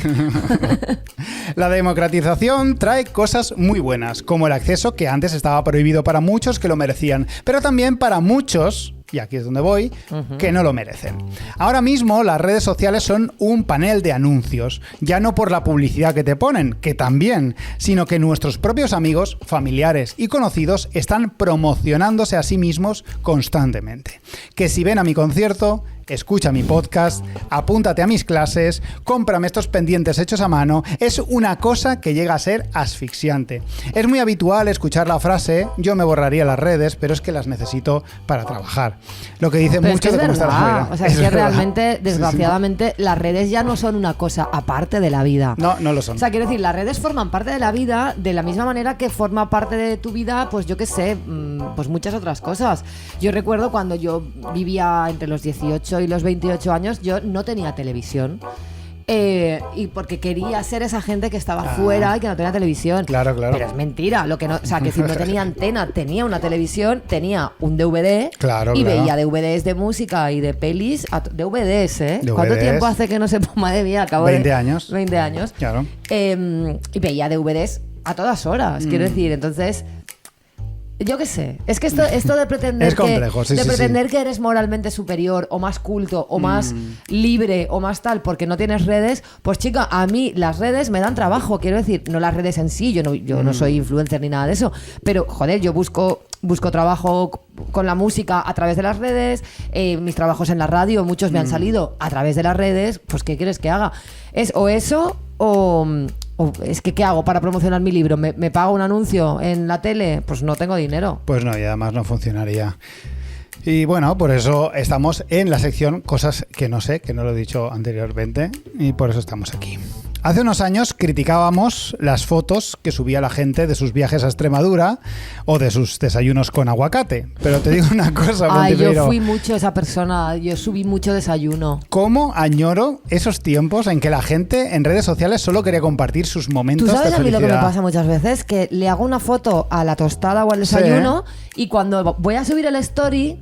La democratización trae cosas muy buenas, como el acceso que antes estaba prohibido para muchos que lo merecían, pero también para muchos, y aquí es donde voy, que no lo merecen. Ahora mismo las redes sociales son un panel de anuncios, ya no por la publicidad que te ponen, que también, sino que nuestros propios amigos, familiares y conocidos están promocionándose a sí mismos constantemente. Que si ven a mi concierto, escucha mi podcast, apúntate a mis clases, cómprame estos pendientes hechos a mano, es una cosa que llega a ser asfixiante. Es muy habitual escuchar la frase, yo me borraría las redes, pero es que las necesito para trabajar. Lo que dice Pero mucho es que de es cómo está la verdad. movida. O sea, es que verdad. realmente, Sí, sí. desgraciadamente, las redes ya no son una cosa aparte de la vida. No, no lo son. O sea, quiero decir, las redes forman parte de la vida de la misma manera que forma parte de tu vida, pues yo qué sé, pues muchas otras cosas. Yo recuerdo cuando yo vivía entre los 18 y los 28 años, yo no tenía televisión. Y porque quería ser esa gente que estaba fuera y que no tenía televisión. Claro, claro. Pero es mentira. Lo que no, o sea, que si no tenía antena, tenía una televisión, tenía un DVD Claro, y claro. veía DVDs de música y de pelis. DVDs, ¿eh? DVDs. ¿Cuánto tiempo hace que no se madre mía? Acabo 20 de, años. 20 años. Claro. Y veía DVDs a todas horas, quiero decir. Entonces, yo qué sé. Es que esto de pretender, Es complejo, sí, de sí, pretender que eres moralmente superior o más culto o más libre o más tal porque no tienes redes, pues chica, a mí las redes me dan trabajo, quiero decir, no las redes en sí, yo no soy influencer ni nada de eso, pero joder, yo busco trabajo con la música a través de las redes, mis trabajos en la radio, muchos me han salido a través de las redes, pues ¿qué quieres que haga? Es o eso O es que, ¿qué hago para promocionar mi libro? ¿Me pago un anuncio en la tele? Pues no tengo dinero. Pues no, y además no funcionaría. Y bueno, por eso estamos en la sección Cosas que no sé, que no lo he dicho anteriormente, y por eso estamos aquí. Hace unos años criticábamos las fotos que subía la gente de sus viajes a Extremadura o de sus desayunos con aguacate. Pero te digo una cosa, Ay, Montipeiro. yo fui mucho esa persona. Yo subí mucho desayuno. ¿Cómo añoro esos tiempos en que la gente en redes sociales solo quería compartir sus momentos ¿Tú de sabes a mí felicidad? lo que me pasa muchas veces? Que le hago una foto a la tostada o al desayuno y cuando voy a subir el story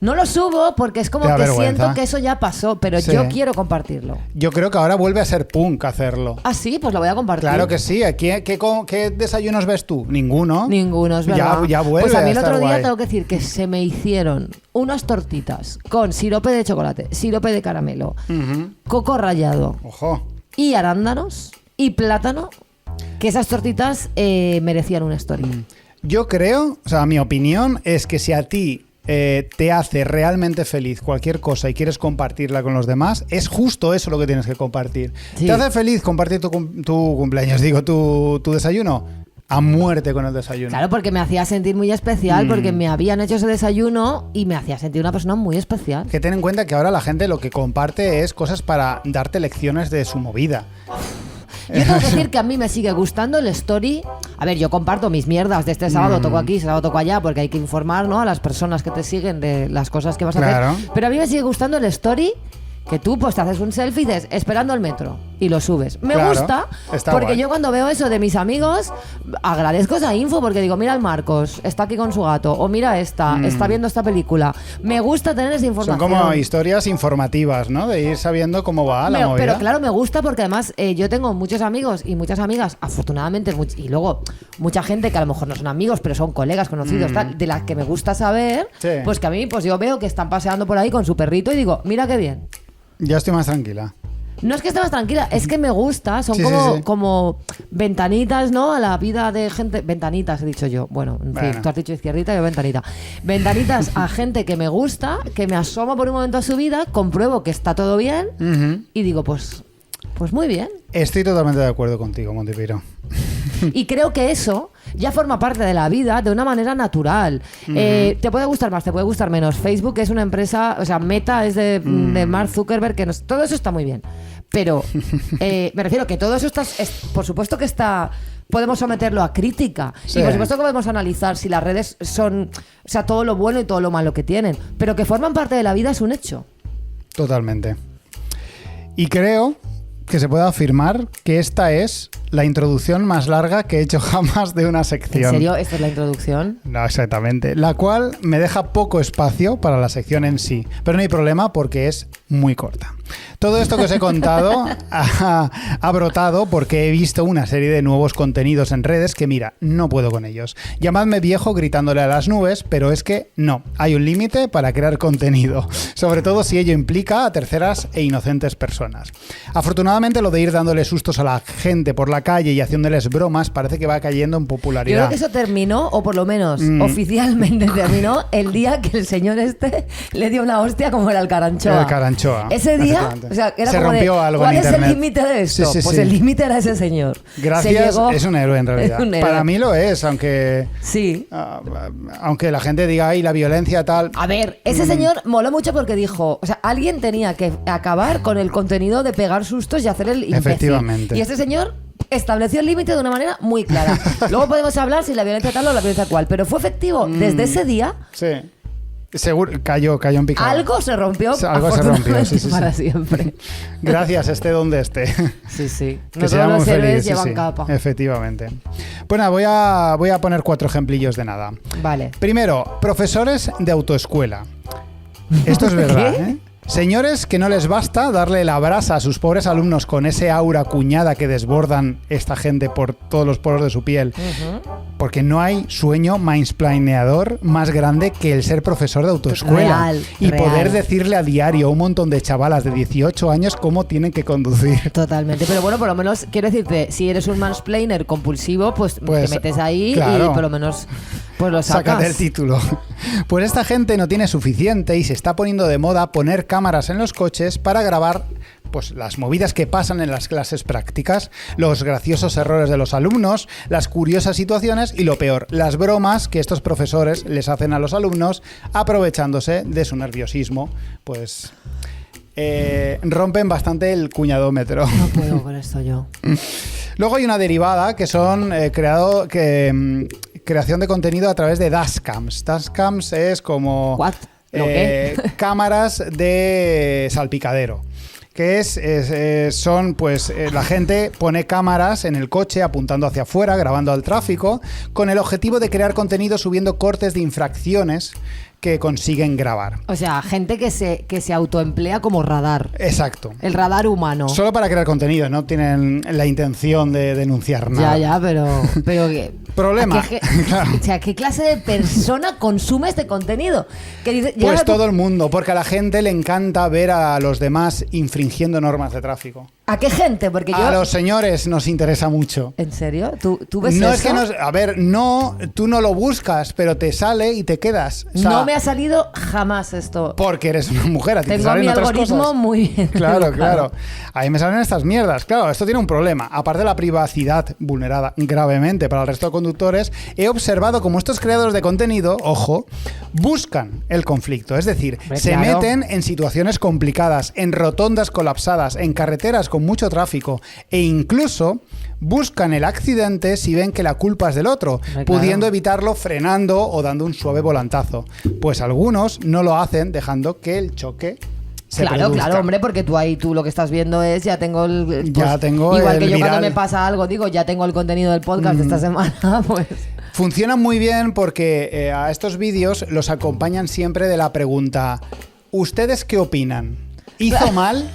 no lo subo porque es como Te da que vergüenza. siento que eso ya pasó, pero Sí. yo quiero compartirlo. Yo creo que ahora vuelve a ser punk hacerlo. Ah, sí, pues lo voy a compartir. Claro que sí. ¿Qué desayunos ves tú? Ninguno. Ninguno, es verdad. Ya vuelve pues a mí el estar otro día guay. tengo que decir que se me hicieron unas tortitas con sirope de chocolate, sirope de caramelo, Ujú. coco rallado Ojo. y arándanos y plátano, que esas tortitas merecían una story. Yo creo, o sea, mi opinión es que si a ti te hace realmente feliz cualquier cosa y quieres compartirla con los demás, es justo eso lo que tienes que compartir. Sí. ¿Te hace feliz compartir tu cumpleaños, digo, tu desayuno? A muerte con el desayuno. Claro, porque me hacía sentir muy especial, porque me habían hecho ese desayuno y me hacía sentir una persona muy especial. Que ten en cuenta que ahora la gente lo que comparte es cosas para darte lecciones de su movida. Yo tengo que decir que a mí me sigue gustando el story. A ver, yo comparto mis mierdas de este sábado, toco aquí, sábado toco allá, porque hay que informar, ¿no?, a las personas que te siguen de las cosas que vas a Claro. hacer. Pero a mí me sigue gustando el story que tú pues te haces un selfie y dices, esperando el metro, y lo subes. Me Claro, gusta, está porque guay. yo cuando veo eso de mis amigos, agradezco esa info, porque digo, mira el Marcos, está aquí con su gato, o mira esta, está viendo esta película. Me gusta tener esa Son información. como historias informativas, ¿no? De ir sabiendo cómo va la movida. Pero claro, me gusta porque además yo tengo muchos amigos y muchas amigas, afortunadamente, y luego mucha gente que a lo mejor no son amigos, pero son colegas conocidos, tal, de las que me gusta saber, Sí. pues que a mí, pues yo veo que están paseando por ahí con su perrito y digo, mira qué bien. Ya estoy más tranquila. No es que esté más tranquila, es que me gusta, son Sí, como, sí, sí. como ventanitas, ¿no?, a la vida de gente. Ventanitas, he dicho yo. Bueno, en fin, Bueno. tú has dicho izquierdita, yo ventanita. Ventanitas a gente que me gusta, que me asomo por un momento a su vida, compruebo que está todo bien Ujú. y digo, pues muy bien. Estoy totalmente de acuerdo contigo, Montipeiro. Y creo que eso ya forma parte de la vida de una manera natural. Te puede gustar más, te puede gustar menos. Facebook es una empresa, o sea, Meta es de Mark Zuckerberg, que todo eso está muy bien. Pero me refiero que todo eso por supuesto que está. Podemos someterlo a crítica. Sí. Y por supuesto que podemos analizar si las redes son, o sea, todo lo bueno y todo lo malo que tienen. Pero que forman parte de la vida es un hecho. Totalmente. Y creo que se puede afirmar que esta es la introducción más larga que he hecho jamás de una sección. ¿En serio? ¿Esta es la introducción? No, exactamente. La cual me deja poco espacio para la sección en sí. Pero no hay problema porque es muy corta. Todo esto que os he contado ha brotado porque he visto una serie de nuevos contenidos en redes que, mira, no puedo con ellos. Llamadme viejo gritándole a las nubes, pero es que no. Hay un límite para crear contenido. Sobre todo si ello implica a terceras e inocentes personas. Afortunadamente, lo de ir dándole sustos a la gente por la calle y haciéndoles bromas parece que va cayendo en Yo popularidad. creo que eso terminó, o por lo menos oficialmente terminó, el día que el señor este le dio una hostia como era el Caranchoa. El Caranchoa, Ese día, efectivamente. o sea, era Se como rompió de, algo ¿cuál en es el internet? límite de esto? Sí, sí, Pues sí. el límite era ese señor. Gracias, Se llegó- es un héroe en realidad. Es un héroe. Para mí lo es, aunque Sí. aunque la gente diga, ay, la violencia tal. A ver, ese señor moló mucho porque dijo, o sea, alguien tenía que acabar con el contenido de pegar sustos y hacer el imbécil. Efectivamente. Y ese señor estableció el límite de una manera muy clara. Luego podemos hablar si la violencia tal o la violencia cual, pero fue efectivo. Desde ese día, Sí. Seguro, cayó en picado. algo se rompió, Algo se rompió, afortunadamente, sí, sí, sí. para siempre. Gracias, esté donde esté. Sí, sí. Que No sea todos muy los héroes feliz, sí, llevan sí. capa. Efectivamente. Bueno, voy a poner 4 ejemplillos de nada. Vale. Primero, profesores de autoescuela. Esto es verdad, ¿Qué? ¿eh? Señores que no les basta darle la brasa a sus pobres alumnos con ese aura cuñada que desbordan esta gente por todos los poros de su piel. Porque no hay sueño mansplaineador más grande que el ser profesor de autoescuela. Real, y real. poder decirle a diario a un montón de chavalas de 18 años cómo tienen que conducir. Totalmente, pero bueno, por lo menos quiero decirte, si eres un mansplainer compulsivo, pues Pues, te metes ahí claro. y por lo menos Pues lo sacas. Sácate el título. Pues esta gente no tiene suficiente y se está poniendo de moda poner cámaras en los coches para grabar pues las movidas que pasan en las clases prácticas, los graciosos errores de los alumnos, las curiosas situaciones y lo peor, las bromas que estos profesores les hacen a los alumnos aprovechándose de su nerviosismo. Pues rompen bastante el cuñadómetro. No puedo con esto yo. Luego hay una derivada que son creación de contenido a través de dashcams. Dashcams es como ¿What? ¿Lo qué? cámaras de salpicadero. Que son, pues, la gente pone cámaras en el coche apuntando hacia afuera, grabando al tráfico, con el objetivo de crear contenido subiendo cortes de infracciones que consiguen grabar. O sea, gente que se autoemplea como radar. Exacto. El radar humano. Solo para crear contenido, no tienen la intención de denunciar nada. Ya, pero Problema. Claro. O sea, ¿qué clase de persona consume este contenido? Que dice, Pues llega todo el mundo, porque a la gente le encanta ver a los demás infringiendo normas de tráfico. ¿A qué gente? Porque A los señores nos interesa mucho. ¿En serio? ¿Tú ves No eso? es que a ver, no, tú no lo buscas, pero te sale y te quedas. O sea, No me ha salido jamás esto. porque eres una mujer, a ti te Tengo salen mi otras algoritmo cosas. muy bien. Claro, educado. claro. A mí me salen estas mierdas. Claro, esto tiene un problema. Aparte de la privacidad vulnerada gravemente para el resto de conductores, he observado cómo estos creadores de contenido, ojo, buscan el conflicto. Es decir, Hombre, se claro. meten en situaciones complicadas, en rotondas colapsadas, en carreteras con mucho tráfico e incluso buscan el accidente si ven que la culpa es del otro, Hombre, pudiendo claro. evitarlo frenando o dando un suave volantazo. Pues algunos no lo hacen dejando que el choque se Claro, produzca. claro, hombre, porque tú lo que estás viendo es, ya tengo el... Ya tengo igual el que yo viral. cuando me pasa algo, digo, ya tengo el contenido del podcast de esta semana, pues... Funcionan muy bien porque a estos vídeos los acompañan siempre de la pregunta: ¿ustedes qué opinan? ¿Hizo mal?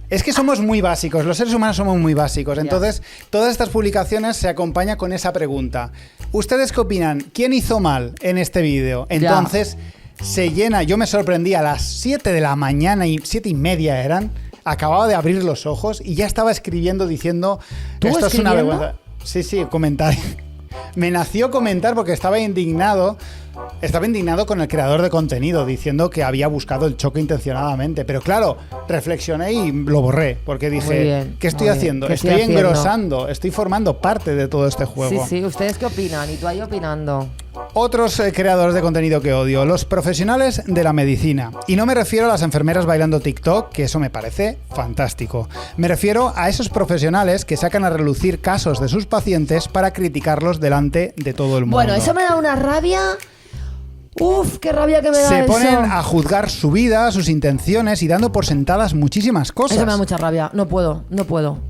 Es que somos muy básicos, los seres humanos somos muy básicos. Entonces, todas estas publicaciones se acompañan con esa pregunta: ¿ustedes qué opinan? ¿Quién hizo mal en este vídeo? Entonces, se llena. Yo me sorprendí a las 7 de la mañana, y 7:30 eran. Acababa de abrir los ojos y ya estaba escribiendo diciendo: ¿Tú esto es una escribiendo? vergüenza. Sí, comentar. Me nació comentar porque estaba indignado con el creador de contenido diciendo que había buscado el choque intencionadamente. Pero claro, reflexioné y lo borré porque Muy dije, bien, ¿qué estoy muy bien. haciendo? ¿Qué Estoy estoy haciendo? engrosando, estoy formando parte de todo este juego. Sí, ¿ustedes qué opinan? Y tú ahí opinando. Otros creadores de contenido que odio, los profesionales de la medicina. Y no me refiero a las enfermeras bailando TikTok, que eso me parece fantástico. Me refiero a esos profesionales que sacan a relucir casos de sus pacientes para criticarlos delante de todo el mundo. Bueno, eso me da una rabia... Uf, qué rabia que me da Se eso. ponen a juzgar su vida, sus intenciones y dando por sentadas muchísimas cosas. Eso me da mucha rabia. No puedo.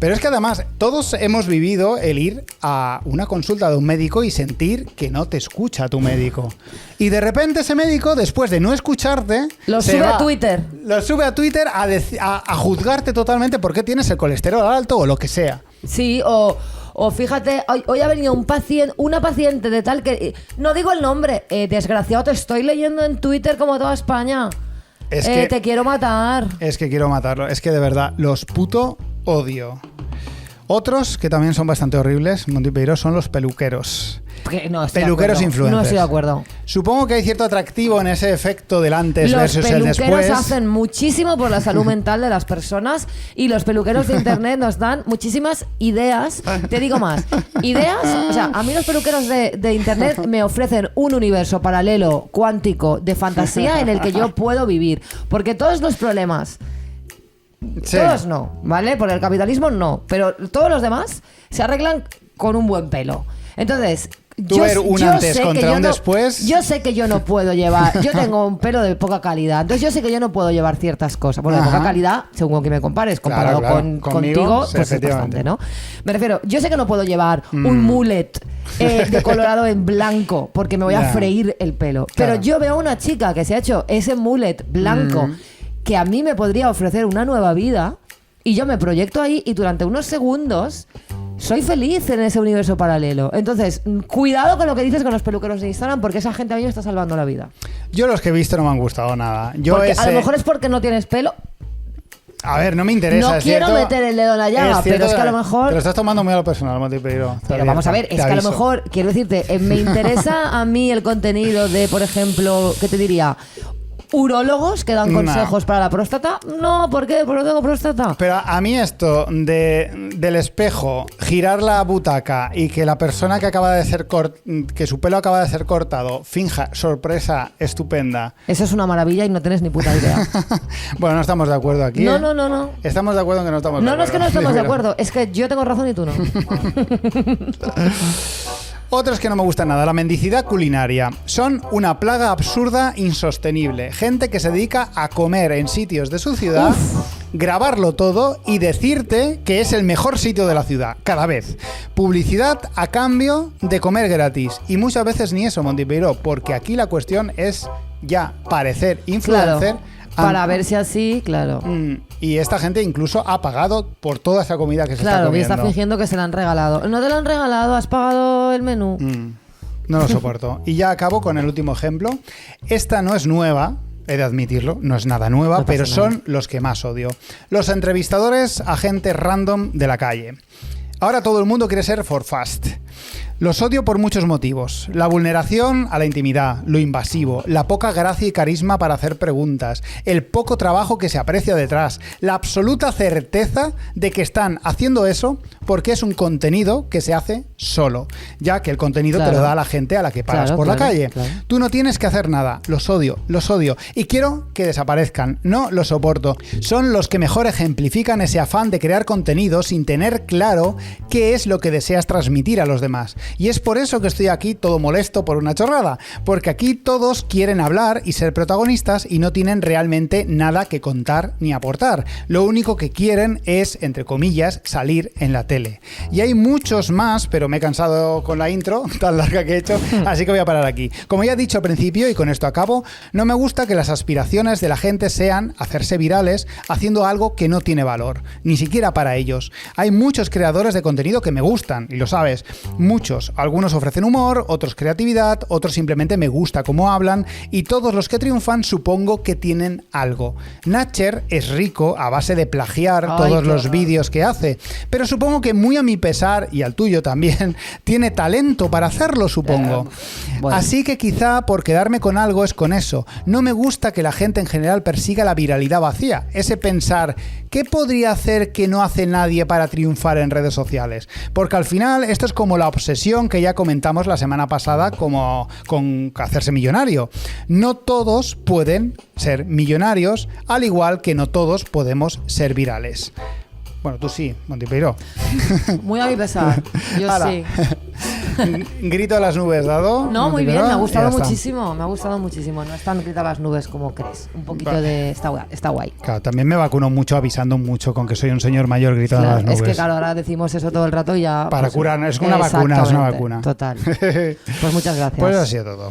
Pero es que además todos hemos vivido el ir a una consulta de un médico y sentir que no te escucha tu médico. Y de repente ese médico, después de no escucharte, Lo se sube va- a Twitter. Lo sube a Twitter a juzgarte totalmente porque tienes el colesterol alto o lo que sea. Sí, o fíjate, hoy ha venido una paciente de tal que... No digo el nombre, desgraciado, te estoy leyendo en Twitter como toda España. Es que- Te quiero matar. Es que quiero matarlo. Es que de verdad, los puto odio. Otros que también son bastante horribles, Montipeiro, son los peluqueros. Porque no estoy de Peluqueros acuerdo. influencers. No estoy de acuerdo. Supongo que hay cierto atractivo en ese efecto del antes Los versus el peluqueros después. hacen muchísimo por la salud mental de las personas y los peluqueros de internet nos dan muchísimas ideas. Te digo más, ideas, o sea, a mí los peluqueros de internet me ofrecen un universo paralelo, cuántico, de fantasía en el que yo puedo vivir. Porque todos los problemas, Sí. todos no, ¿vale? Por el capitalismo no, pero todos los demás se arreglan con un buen pelo. Entonces... Tú ver un antes sé que contra yo un no- después. Yo sé que yo no puedo llevar... Yo tengo un pelo de poca calidad. Entonces yo sé que yo no puedo llevar ciertas cosas. Bueno, de Ajá. poca calidad, según con quien me compares. Claro, Comparado claro. Conmigo, contigo, sí, pues es efectivamente. bastante, ¿no? Me refiero, yo sé que no puedo llevar un mullet de colorado en blanco porque me voy a Ya. freír el pelo. Claro. Pero yo veo a una chica que se ha hecho ese mullet blanco que a mí me podría ofrecer una nueva vida y yo me proyecto ahí y durante unos segundos... Soy feliz en ese universo paralelo. Entonces, cuidado con lo que dices con los peluqueros de Instagram, porque esa gente a mí me está salvando la vida. Yo los que he visto no me han gustado nada. Yo Porque ese... a lo mejor es porque no tienes pelo. A ver, no me interesa. No es quiero cierto, meter el dedo en la llaga, pero es que a lo mejor... Te lo estás tomando muy a lo personal, Monty Peiro. Pero vamos a ver, es que a lo mejor, quiero decirte, me interesa a mí el contenido de, por ejemplo, ¿qué te diría? ¿Urólogos que dan consejos para la próstata? No, ¿por qué? Porque no tengo próstata. Pero a mí esto del espejo, girar la butaca y que la persona que acaba de ser que su pelo acaba de ser cortado finja sorpresa estupenda. Eso es una maravilla y no tienes ni puta idea. Bueno, no estamos de acuerdo aquí. No. Estamos de acuerdo en que no estamos de acuerdo. No es que no estamos de acuerdo, es que yo tengo razón y tú no. Otros que no me gustan nada, la mendicidad culinaria. Son una plaga absurda, insostenible. Gente que se dedica a comer en sitios de su ciudad, grabarlo todo y decirte que es el mejor sitio de la ciudad, cada vez. Publicidad a cambio de comer gratis. Y muchas veces ni eso, Monty Peiro, porque aquí la cuestión es ya parecer influencer. Claro, para verse así, claro. Y esta gente incluso ha pagado por toda esa comida que se está comiendo. Claro, y está fingiendo que se la han regalado. No te lo han regalado, has pagado el menú. No lo soporto. Y ya acabo con el último ejemplo. Esta no es nueva, he de admitirlo, no es nada nueva, pero son los que más odio. Los entrevistadores a gente random de la calle. Ahora todo el mundo quiere ser for fast. Los odio por muchos motivos. La vulneración a la intimidad, lo invasivo, la poca gracia y carisma para hacer preguntas, el poco trabajo que se aprecia detrás, la absoluta certeza de que están haciendo eso porque es un contenido que se hace solo, ya que el contenido te lo da la gente a la que paras por la calle. Claro. Tú no tienes que hacer nada. Los odio y quiero que desaparezcan. No los soporto. Son los que mejor ejemplifican ese afán de crear contenido sin tener claro qué es lo que deseas transmitir a los demás. Y es por eso que estoy aquí todo molesto por una chorrada, porque aquí todos quieren hablar y ser protagonistas y no tienen realmente nada que contar ni aportar. Lo único que quieren es, entre comillas, salir en la tele. Y hay muchos más, pero me he cansado con la intro tan larga que he hecho, así que voy a parar aquí. Como ya he dicho al principio, y con esto acabo, no me gusta que las aspiraciones de la gente sean hacerse virales haciendo algo que no tiene valor, ni siquiera para ellos. Hay muchos creadores de contenido que me gustan, y lo sabes, muchos. Algunos ofrecen humor, otros creatividad, otros simplemente me gusta cómo hablan, y todos los que triunfan supongo que tienen algo. Natcher es rico a base de plagiar todos los vídeos que hace, pero supongo que muy a mi pesar, y al tuyo también, tiene talento para hacerlo, supongo. Bueno. Así que quizá por quedarme con algo es con eso. No me gusta que la gente en general persiga la viralidad vacía, ese pensar, ¿qué podría hacer que no hace nadie para triunfar en redes sociales? Porque al final esto es como la obsesión que ya comentamos la semana pasada como con hacerse millonario. No todos pueden ser millonarios, al igual que no todos podemos ser virales. Bueno, tú sí, Monty Peiro. Muy a mi pesar. Yo Ahora, sí. Grito a las nubes, ¿dado? No, Monty muy bien, Peiro, me ha gustado ya muchísimo. Me ha gustado muchísimo. No es tan grito a las nubes como crees. Un poquito de... Está guay. Claro, también me vacuno mucho avisando mucho con que soy un señor mayor gritando a las nubes. Es que claro, ahora decimos eso todo el rato y ya... Para pues, curar, es una vacuna, es una vacuna. Total. Pues muchas gracias. Pues eso ha sido todo.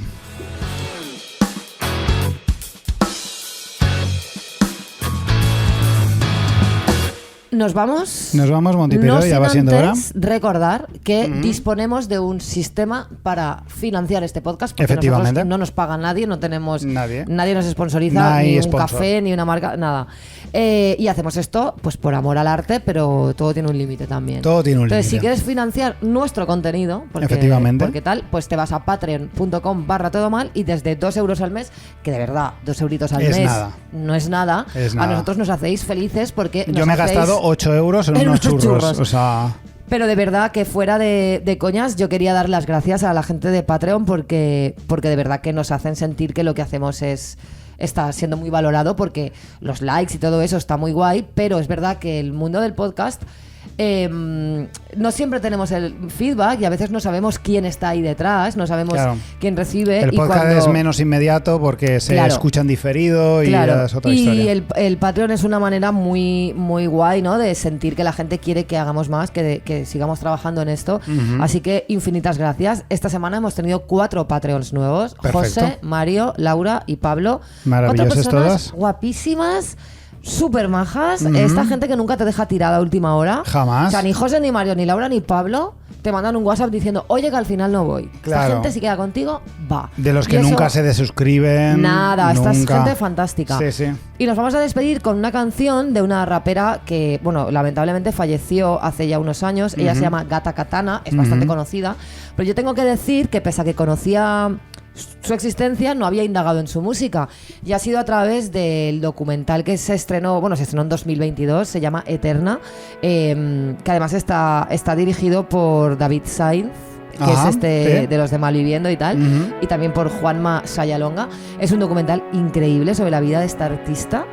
Nos vamos. Nos vamos, Monty Peiro, ya va siendo hora. Recordar que disponemos de un sistema para financiar este podcast. Porque efectivamente. No nos paga nadie, no tenemos. Nadie nos sponsoriza, ni un café, ni una marca, nada. Y hacemos esto pues por amor al arte, pero todo tiene un límite también. Todo tiene un límite. Entonces, si quieres financiar nuestro contenido, porque tal, pues te vas a patreon.com/todomal y desde 2 euros al mes, que de verdad, 2 euritos al mes no es nada, a nosotros nos hacéis felices porque yo me he gastado 8 euros en unos churros. O sea... Pero de verdad que fuera de coñas, yo quería dar las gracias a la gente de Patreon porque de verdad que nos hacen sentir que lo que hacemos está siendo muy valorado, porque los likes y todo eso está muy guay, pero es verdad que el mundo del podcast no siempre tenemos el feedback y a veces no sabemos quién está ahí detrás, no sabemos quién recibe. El podcast es menos inmediato porque se escuchan diferido y es otra historia. Y el Patreon es una manera muy, muy guay, ¿no? De sentir que la gente quiere que hagamos más, que sigamos trabajando en esto. Así que infinitas gracias. Esta semana hemos tenido 4 Patreons nuevos. Perfecto. José, Mario, Laura y Pablo. Maravillosas 4 personas todas. guapísimas. súper majas. Esta gente que nunca te deja tirada a última hora. Jamás. O sea, ni José, ni Mario, ni Laura, ni Pablo te mandan un WhatsApp diciendo, oye, que al final no voy. Claro. Esta gente si queda contigo, va. De los Y que eso- nunca se desuscriben. Nada, esta es nunca. gente fantástica. Sí, sí. Y nos vamos a despedir con una canción de una rapera que, bueno, lamentablemente falleció hace ya unos años. Ella se llama Gata Katana, es bastante conocida. Pero yo tengo que decir que pese a que conocía su existencia, no había indagado en su música. Y ha sido a través del documental que se estrenó en 2022, se llama Eterna, que además está dirigido por David Sainz, que Ajá, es sí. de los de Malviviendo y tal, y también por Juanma Sayalonga. Es un documental increíble sobre la vida de esta artista.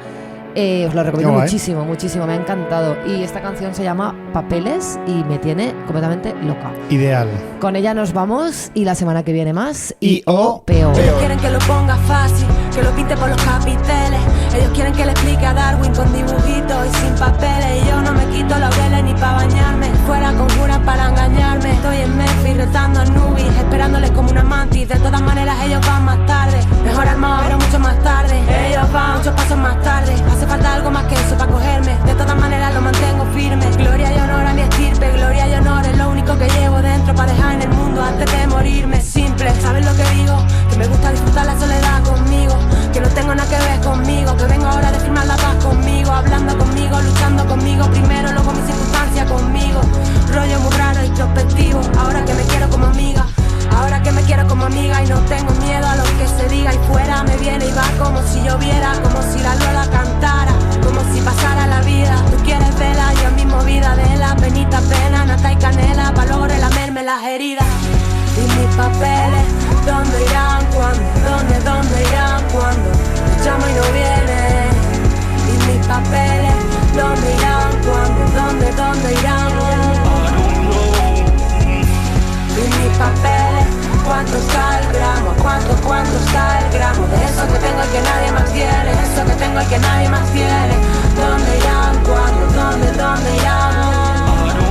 Os lo recomiendo Qué guay. muchísimo, muchísimo, me ha encantado. Y esta canción se llama Papeles y me tiene completamente loca. Ideal. Con ella nos vamos y la semana que viene más. Y o peor. peor. Ellos quieren que lo ponga fácil, que lo pinte por los capiteles. Ellos quieren que le explique a Darwin con dibujitos y sin papeles. Y yo no me quito laureles ni pa' bañarme. Fuera conjuran para engañarme. Estoy en Memphis retando a Nubis, esperándoles como una mantis. De todas maneras ellos van más tarde. Mejor armado pero mucho más tarde. Ellos van muchos pasos más tarde. Hace falta algo más que eso para cogerme. De todas maneras lo mantengo firme. Gloria y honor a mi estirpe. Gloria y honor es lo único que llevo dentro para dejar en el mundo antes de morirme. Simple, ¿sabes lo que digo? Que me gusta disfrutar la soledad conmigo. Que no tengo nada que ver conmigo. Que vengo ahora de firmar la paz conmigo. Hablando conmigo, luchando conmigo. Primero, luego mi circunstancia conmigo. Rollo muy raro, introspectivo. Ahora que me quiero como amiga. Ahora que me quiero como amiga y no tengo miedo a lo que se diga y fuera me viene y va como si lloviera, como si la Lola cantara, como si pasara la vida. Tú quieres vela, yo mismo vida de la penita pena, nata y canela, pa' luego relamerme las heridas. Y mis papeles, ¿dónde irán? ¿Cuándo? ¿Dónde irán? ¿Cuándo? Llamo y no viene. Y mis papeles, ¿dónde irán? ¿Cuándo? ¿Dónde irán? Y mis papeles, ¿cuánto está el gramo? ¿Cuánto está el gramo? De eso que tengo y que nadie más tiene, eso que tengo y que nadie más tiene. ¿Dónde irán? ¿Cuándo? ¿Dónde irán?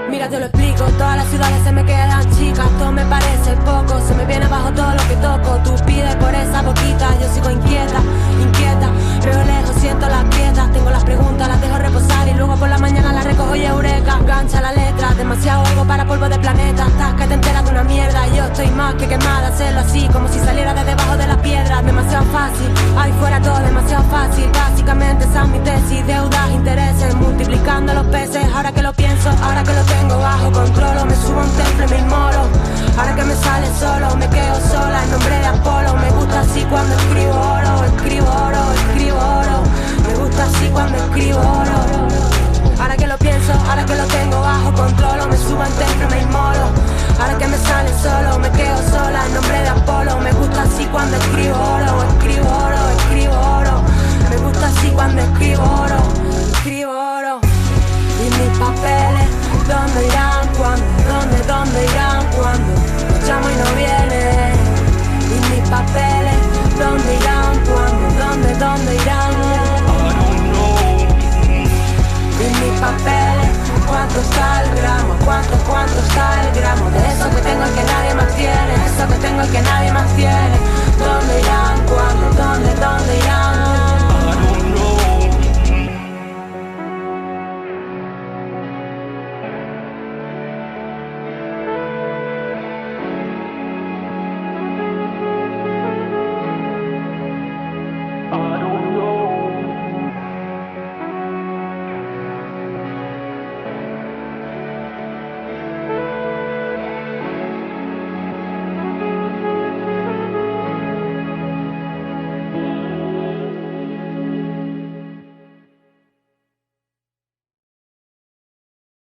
Mira, te lo explico, todas las ciudades se me quedan chicas, todo me parece poco, se me viene abajo todo lo que toco, tú pides por esa boquita, yo sigo inquieta, veo lejos, siento las piedras, tengo las preguntas, las dejo reposar y luego por la mañana las recojo y eureka, gancha la letra, demasiado algo para polvo de planeta, estás que te enteras de una mierda, yo estoy más que quemada, hacerlo así, como si saliera de debajo de las piedras, demasiado fácil, ahí fuera todo demasiado fácil, básicamente esa es mi tesis, deudas, intereses, multiplicando los peces, ahora que lo pienso, ahora que lo tengo bajo control, me subo a un templo y me inmolo, ahora que me sale solo, me quedo sola en nombre de Apolo, me gusta así cuando escribo oro, escribo oro, escribo oro, me gusta así cuando escribo oro, ahora que lo pienso, ahora que lo tengo bajo control, me subo a un templo y me inmolo, ahora que me sale solo, me quedo sola en nombre de Apolo, me gusta así cuando escribo oro, escribo oro, escribo oro, me gusta así cuando escribo oro, y mis papeles